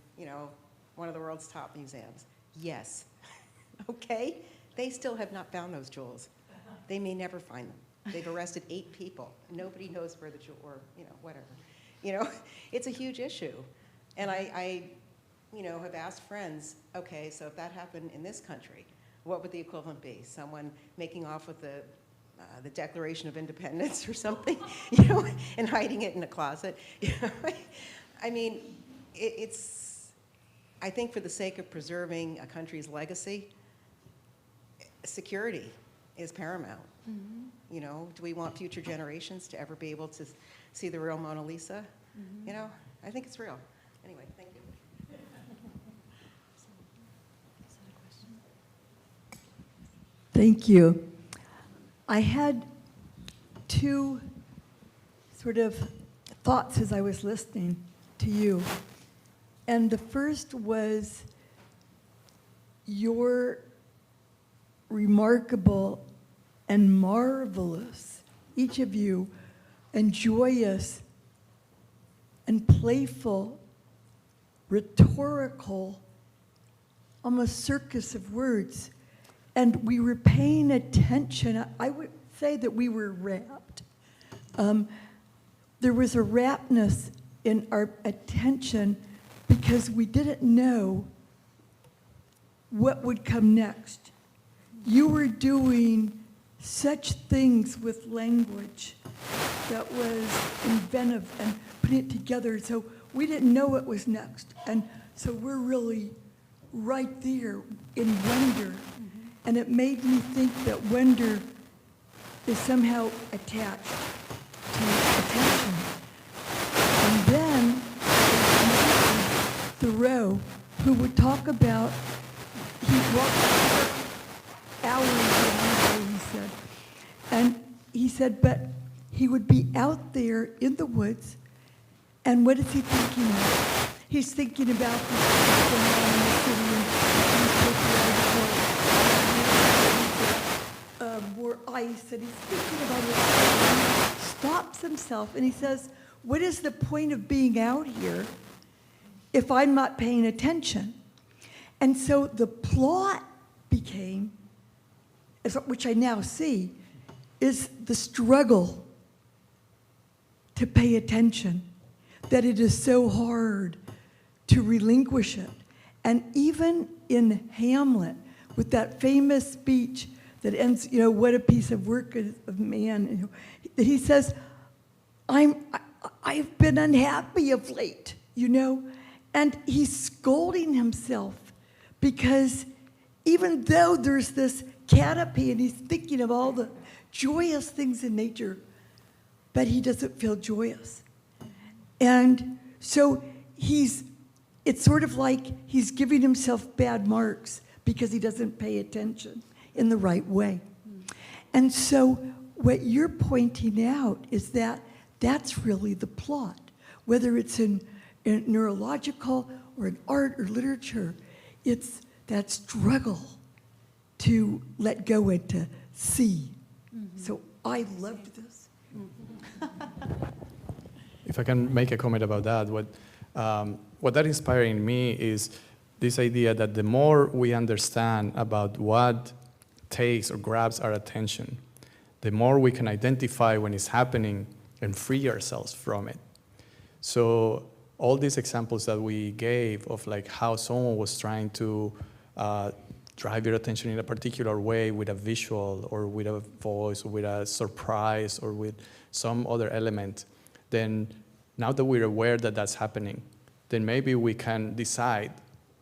one of the world's top museums? Yes. Okay. They still have not found those jewels. They may never find them. They've arrested 8 people. Nobody knows where the jewel, or, whatever. It's a huge issue. And I have asked friends, okay, so if that happened in this country, what would the equivalent be? Someone making off with the Declaration of Independence or something, and hiding it in a closet. I mean, I think for the sake of preserving a country's legacy, security is paramount. Do we want future generations to ever be able to see the real Mona Lisa? I think it's real. Anyway, thank you. Thank you. I had two sort of thoughts as I was listening to you. And the first was your remarkable and marvelous, each of you, and joyous and playful, rhetorical, almost circus of words. And we were paying attention. I would say that we were rapt. There was a raptness in our attention because we didn't know what would come next. You were doing such things with language that was inventive and putting it together. So we didn't know what was next. And so we're really right there in wonder. And it made me think that wonder is somehow attached to attention. And then Thoreau, who would talk about, he walked for hours, he said. And he said, but he would be out there in the woods, and what is he thinking of? He's thinking about the stuff going on in the city, and more ice, and he's thinking about it. And he stops himself, and he says, what is the point of being out here if I'm not paying attention? And so the plot became, which I now see, is the struggle to pay attention, that it is so hard to relinquish it. And even in Hamlet, with that famous speech that ends, what a piece of work of man, he says, I've been unhappy of late, and he's scolding himself because even though there's this canopy and he's thinking of all the joyous things in nature, but he doesn't feel joyous. And so it's sort of like he's giving himself bad marks because he doesn't pay attention in the right way. And so what you're pointing out is that that's really the plot, whether it's in neurological or in art or literature. It's that struggle to let go and to see. So I loved this. If I can make a comment about that, what that inspired in me is this idea that the more we understand about what takes or grabs our attention, the more we can identify when it's happening and free ourselves from it. So all these examples that we gave of like how someone was trying to drive your attention in a particular way with a visual or with a voice or with a surprise or with some other element, then now that we're aware that that's happening, then maybe we can decide,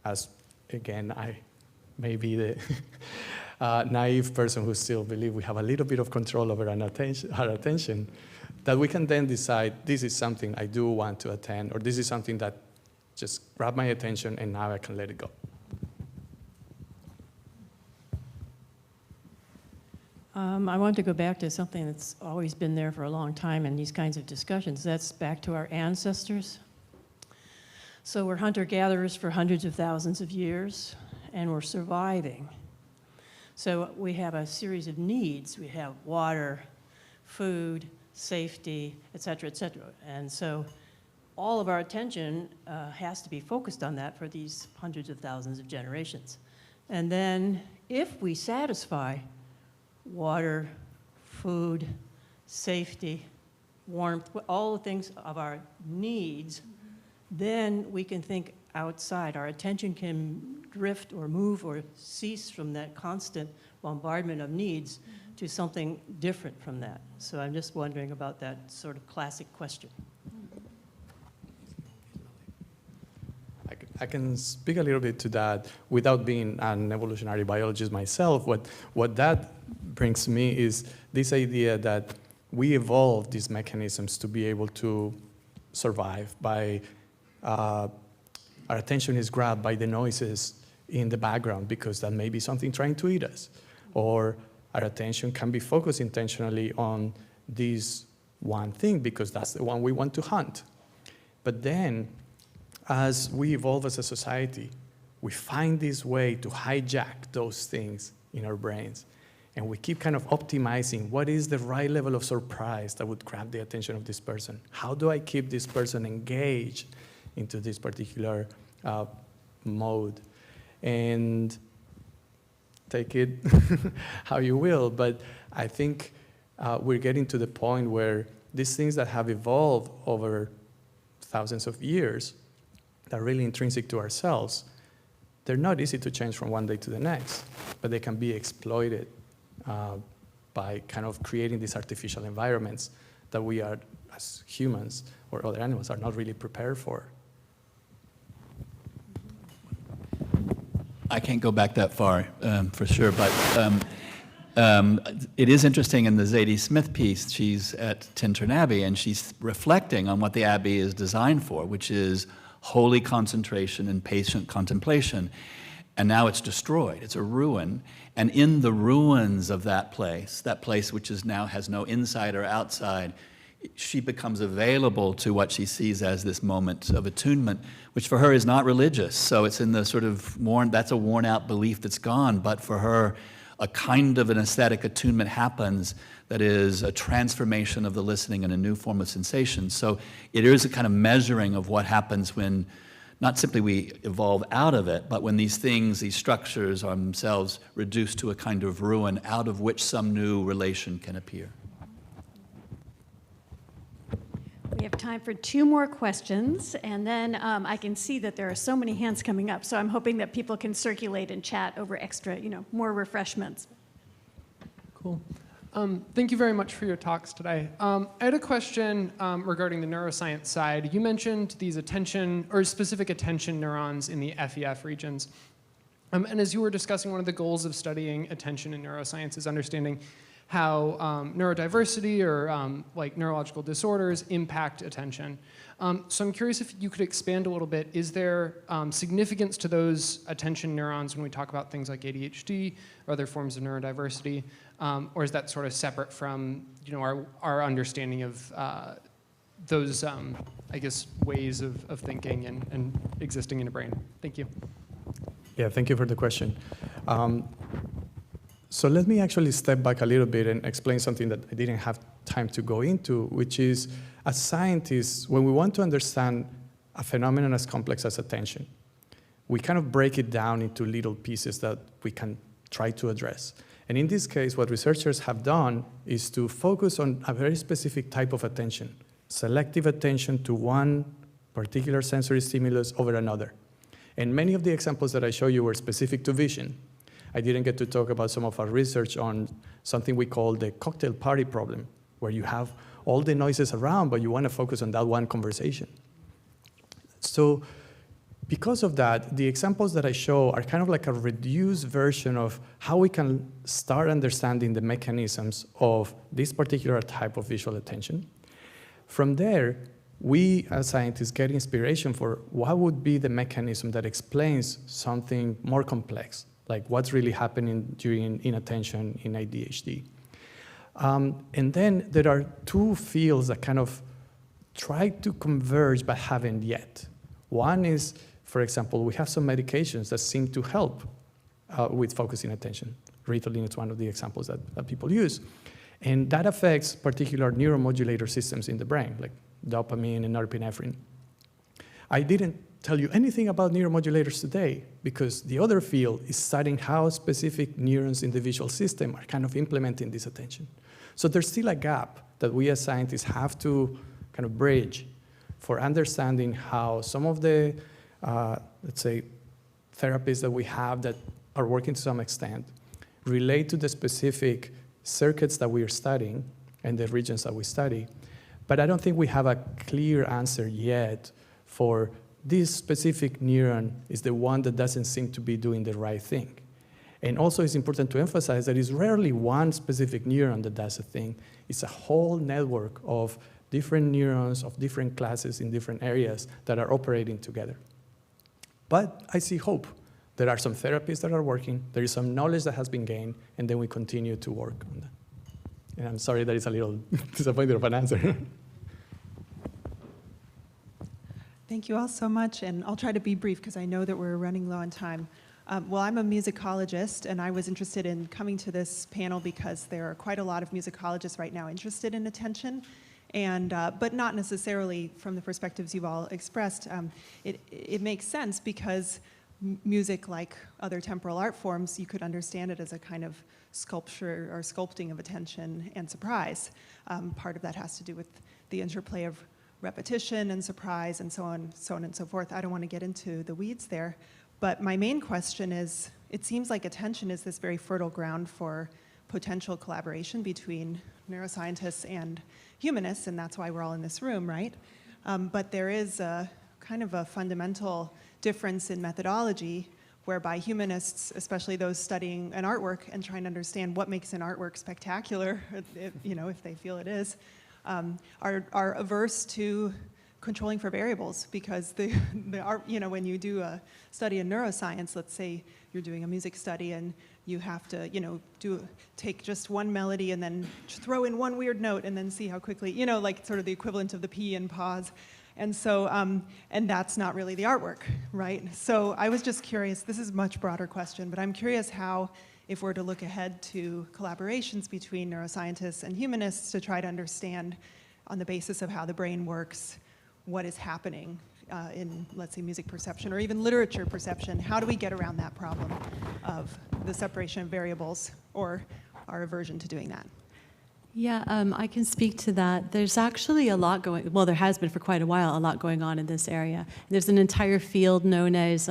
as again, I may be the naive person who still believes we have a little bit of control over our attention, that we can then decide, this is something I do want to attend, or this is something that just grabbed my attention and now I can let it go. I want to go back to something that's always been there for a long time in these kinds of discussions. That's back to our ancestors. So we're hunter-gatherers for hundreds of thousands of years, and we're surviving. So we have a series of needs. We have water, food, safety, et cetera, et cetera. And so all of our attention has to be focused on that for these hundreds of thousands of generations. And then if we satisfy water, food, safety, warmth, all the things of our needs, then we can think outside. Our attention can drift or move or cease from that constant bombardment of needs to something different from that. So I'm just wondering about that sort of classic question. I can speak a little bit to that without being an evolutionary biologist myself. What that brings me is this idea that we evolved these mechanisms to be able to survive by our attention is grabbed by the noises in the background because that may be something trying to eat us. Or our attention can be focused intentionally on this one thing because that's the one we want to hunt. But then, as we evolve as a society, we find this way to hijack those things in our brains. And we keep kind of optimizing what is the right level of surprise that would grab the attention of this person. How do I keep this person engaged into this particular mode? And take it how you will, but I think we're getting to the point where these things that have evolved over thousands of years that are really intrinsic to ourselves, they're not easy to change from one day to the next, but they can be exploited by kind of creating these artificial environments that we are, as humans or other animals, are not really prepared for. I can't go back that far, for sure, but it is interesting in the Zadie Smith piece, she's at Tintern Abbey, and she's reflecting on what the Abbey is designed for, which is holy concentration and patient contemplation. And now it's destroyed, it's a ruin. And in the ruins of that place which is now has no inside or outside, she becomes available to what she sees as this moment of attunement, which for her is not religious. So it's in the sort of that's a worn out belief that's gone, but for her, a kind of an aesthetic attunement happens that is a transformation of the listening and a new form of sensation. So it is a kind of measuring of what happens when not simply we evolve out of it, but when these things, these structures are themselves reduced to a kind of ruin out of which some new relation can appear. We have time for 2 more questions, and then I can see that there are so many hands coming up, so I'm hoping that people can circulate and chat over extra, more refreshments. Cool. Thank you very much for your talks today. I had a question regarding the neuroscience side. You mentioned these attention, or specific attention neurons in the FEF regions. And as you were discussing, one of the goals of studying attention in neuroscience is understanding how neurodiversity or like neurological disorders impact attention. So I'm curious if you could expand a little bit. Is there significance to those attention neurons when we talk about things like ADHD or other forms of neurodiversity? Or is that sort of separate from our understanding of those, I guess, ways of thinking and existing in a brain? Thank you. Yeah, thank you for the question. So let me actually step back a little bit and explain something that I didn't have time to go into, which is, as scientists, when we want to understand a phenomenon as complex as attention, we kind of break it down into little pieces that we can try to address. And in this case, what researchers have done is to focus on a very specific type of attention, selective attention to one particular sensory stimulus over another. And many of the examples that I show you were specific to vision. I didn't get to talk about some of our research on something we call the cocktail party problem, where you have all the noises around, but you want to focus on that one conversation. So because of that, the examples that I show are kind of like a reduced version of how we can start understanding the mechanisms of this particular type of visual attention. From there, we as scientists get inspiration for what would be the mechanism that explains something more complex, like what's really happening during inattention in ADHD. And then there are 2 fields that kind of try to converge but haven't yet. One is, for example, we have some medications that seem to help with focusing attention. Ritalin is one of the examples that people use. And that affects particular neuromodulator systems in the brain, like dopamine and norepinephrine. I didn't tell you anything about neuromodulators today because the other field is studying how specific neurons in the visual system are kind of implementing this attention. So there's still a gap that we as scientists have to kind of bridge for understanding how some of the, let's say, therapies that we have that are working to some extent relate to the specific circuits that we are studying and the regions that we study. But I don't think we have a clear answer yet for this specific neuron is the one that doesn't seem to be doing the right thing. And also it's important to emphasize that it's rarely one specific neuron that does a thing. It's a whole network of different neurons of different classes in different areas that are operating together. But I see hope. There are some therapies that are working, there is some knowledge that has been gained, and then we continue to work on that. And I'm sorry that it's a little disappointing of an answer. Thank you all so much, and I'll try to be brief because I know that we're running low on time. Well, I'm a musicologist, and I was interested in coming to this panel because there are quite a lot of musicologists right now interested in attention, and but not necessarily from the perspectives you've all expressed. It makes sense because music, like other temporal art forms, you could understand it as a kind of sculpture or sculpting of attention and surprise. Part of that has to do with the interplay of repetition and surprise and so on and so forth. I don't want to get into the weeds there, but my main question is, it seems like attention is this very fertile ground for potential collaboration between neuroscientists and humanists, and that's why we're all in this room, right? But there is a kind of a fundamental difference in methodology whereby humanists, especially those studying an artwork and trying to understand what makes an artwork spectacular, if they feel it is, are averse to controlling for variables because the art, when you do a study in neuroscience, let's say you're doing a music study and you have to, take just one melody and then throw in one weird note and then see how quickly, like sort of the equivalent of the pee and pause. And so, and that's not really the artwork, right? So I was just curious, this is a much broader question, but I'm curious how, if we're to look ahead to collaborations between neuroscientists and humanists to try to understand on the basis of how the brain works, what is happening in, let's say, music perception or even literature perception, how do we get around that problem of the separation of variables or our aversion to doing that? Yeah, I can speak to that. There's actually a lot going, well, there has been for quite a while, a lot going on in this area. There's an entire field known as,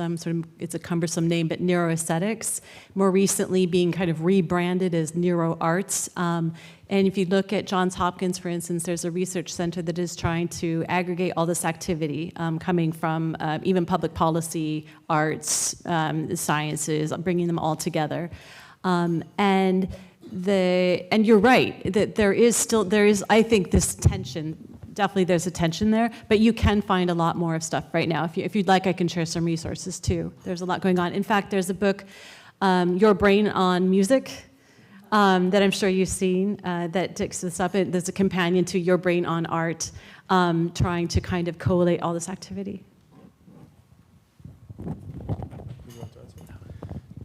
it's a cumbersome name, but neuroaesthetics, more recently being kind of rebranded as neuroarts. And if you look at Johns Hopkins, for instance, there's a research center that is trying to aggregate all this activity coming from even public policy, arts, sciences, bringing them all together. And you're right, that there is, I think, this tension, definitely there's a tension there, but you can find a lot more of stuff right now. If you'd like, I can share some resources too. There's a lot going on. In fact, there's a book, Your Brain on Music, that I'm sure you've seen, that dicks this up. There's a companion to Your Brain on Art, trying to kind of collate all this activity.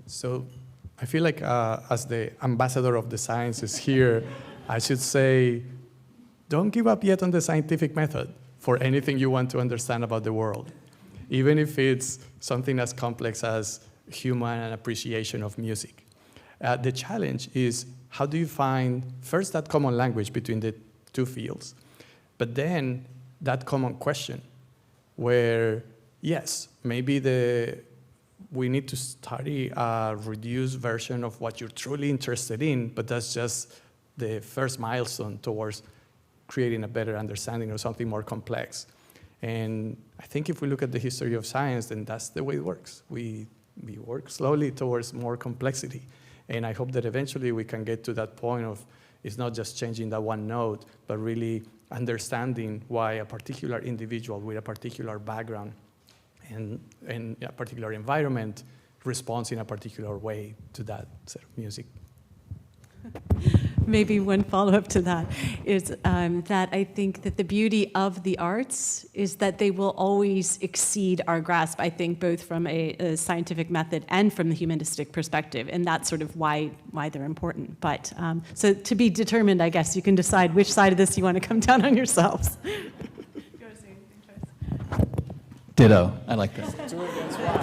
So I feel like as the ambassador of the sciences here, I should say, don't give up yet on the scientific method for anything you want to understand about the world, even if it's something as complex as human appreciation of music. The challenge is, how do you find, first, that common language between the two fields, but then that common question where, yes, maybe we need to study a reduced version of what you're truly interested in, but that's just the first milestone towards creating a better understanding of something more complex. And I think if we look at the history of science, then that's the way it works. We work slowly towards more complexity. And I hope that eventually we can get to that point of, it's not just changing that one note, but really understanding why a particular individual with a particular background and a particular environment responds in a particular way to that set of music. Maybe one follow-up to that is that I think that the beauty of the arts is that they will always exceed our grasp, I think, both from a scientific method and from the humanistic perspective, and that's sort of why they're important. But so to be determined, I guess, you can decide which side of this you want to come down on yourselves. Ditto. I like that. Two against one.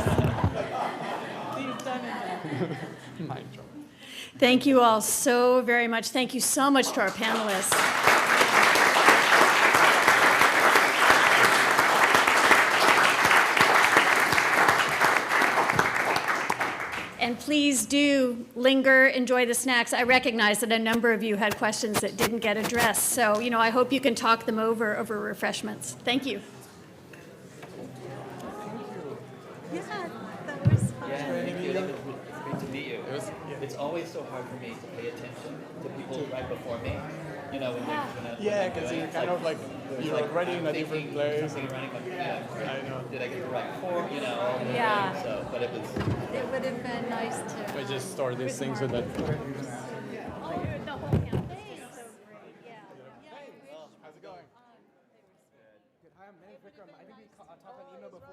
Thank you all so very much. Thank you so much to our panelists. And please do linger, enjoy the snacks. I recognize that a number of you had questions that didn't get addressed. So, I hope you can talk them over refreshments. Thank you. Yeah, that was fun. Yeah, thank you. That was great to meet you. It's always so hard for me to pay attention to people right before me. When Yeah, because you're kind of like, you're already in a different place. Something running, I know. did I get the right form? Yeah. So, but it was. It would have been nice to. I just store these things with that. Oh, the whole campaign. So great. Yeah. How's it going? Hi, I'm Vikram. I think we talked on email before.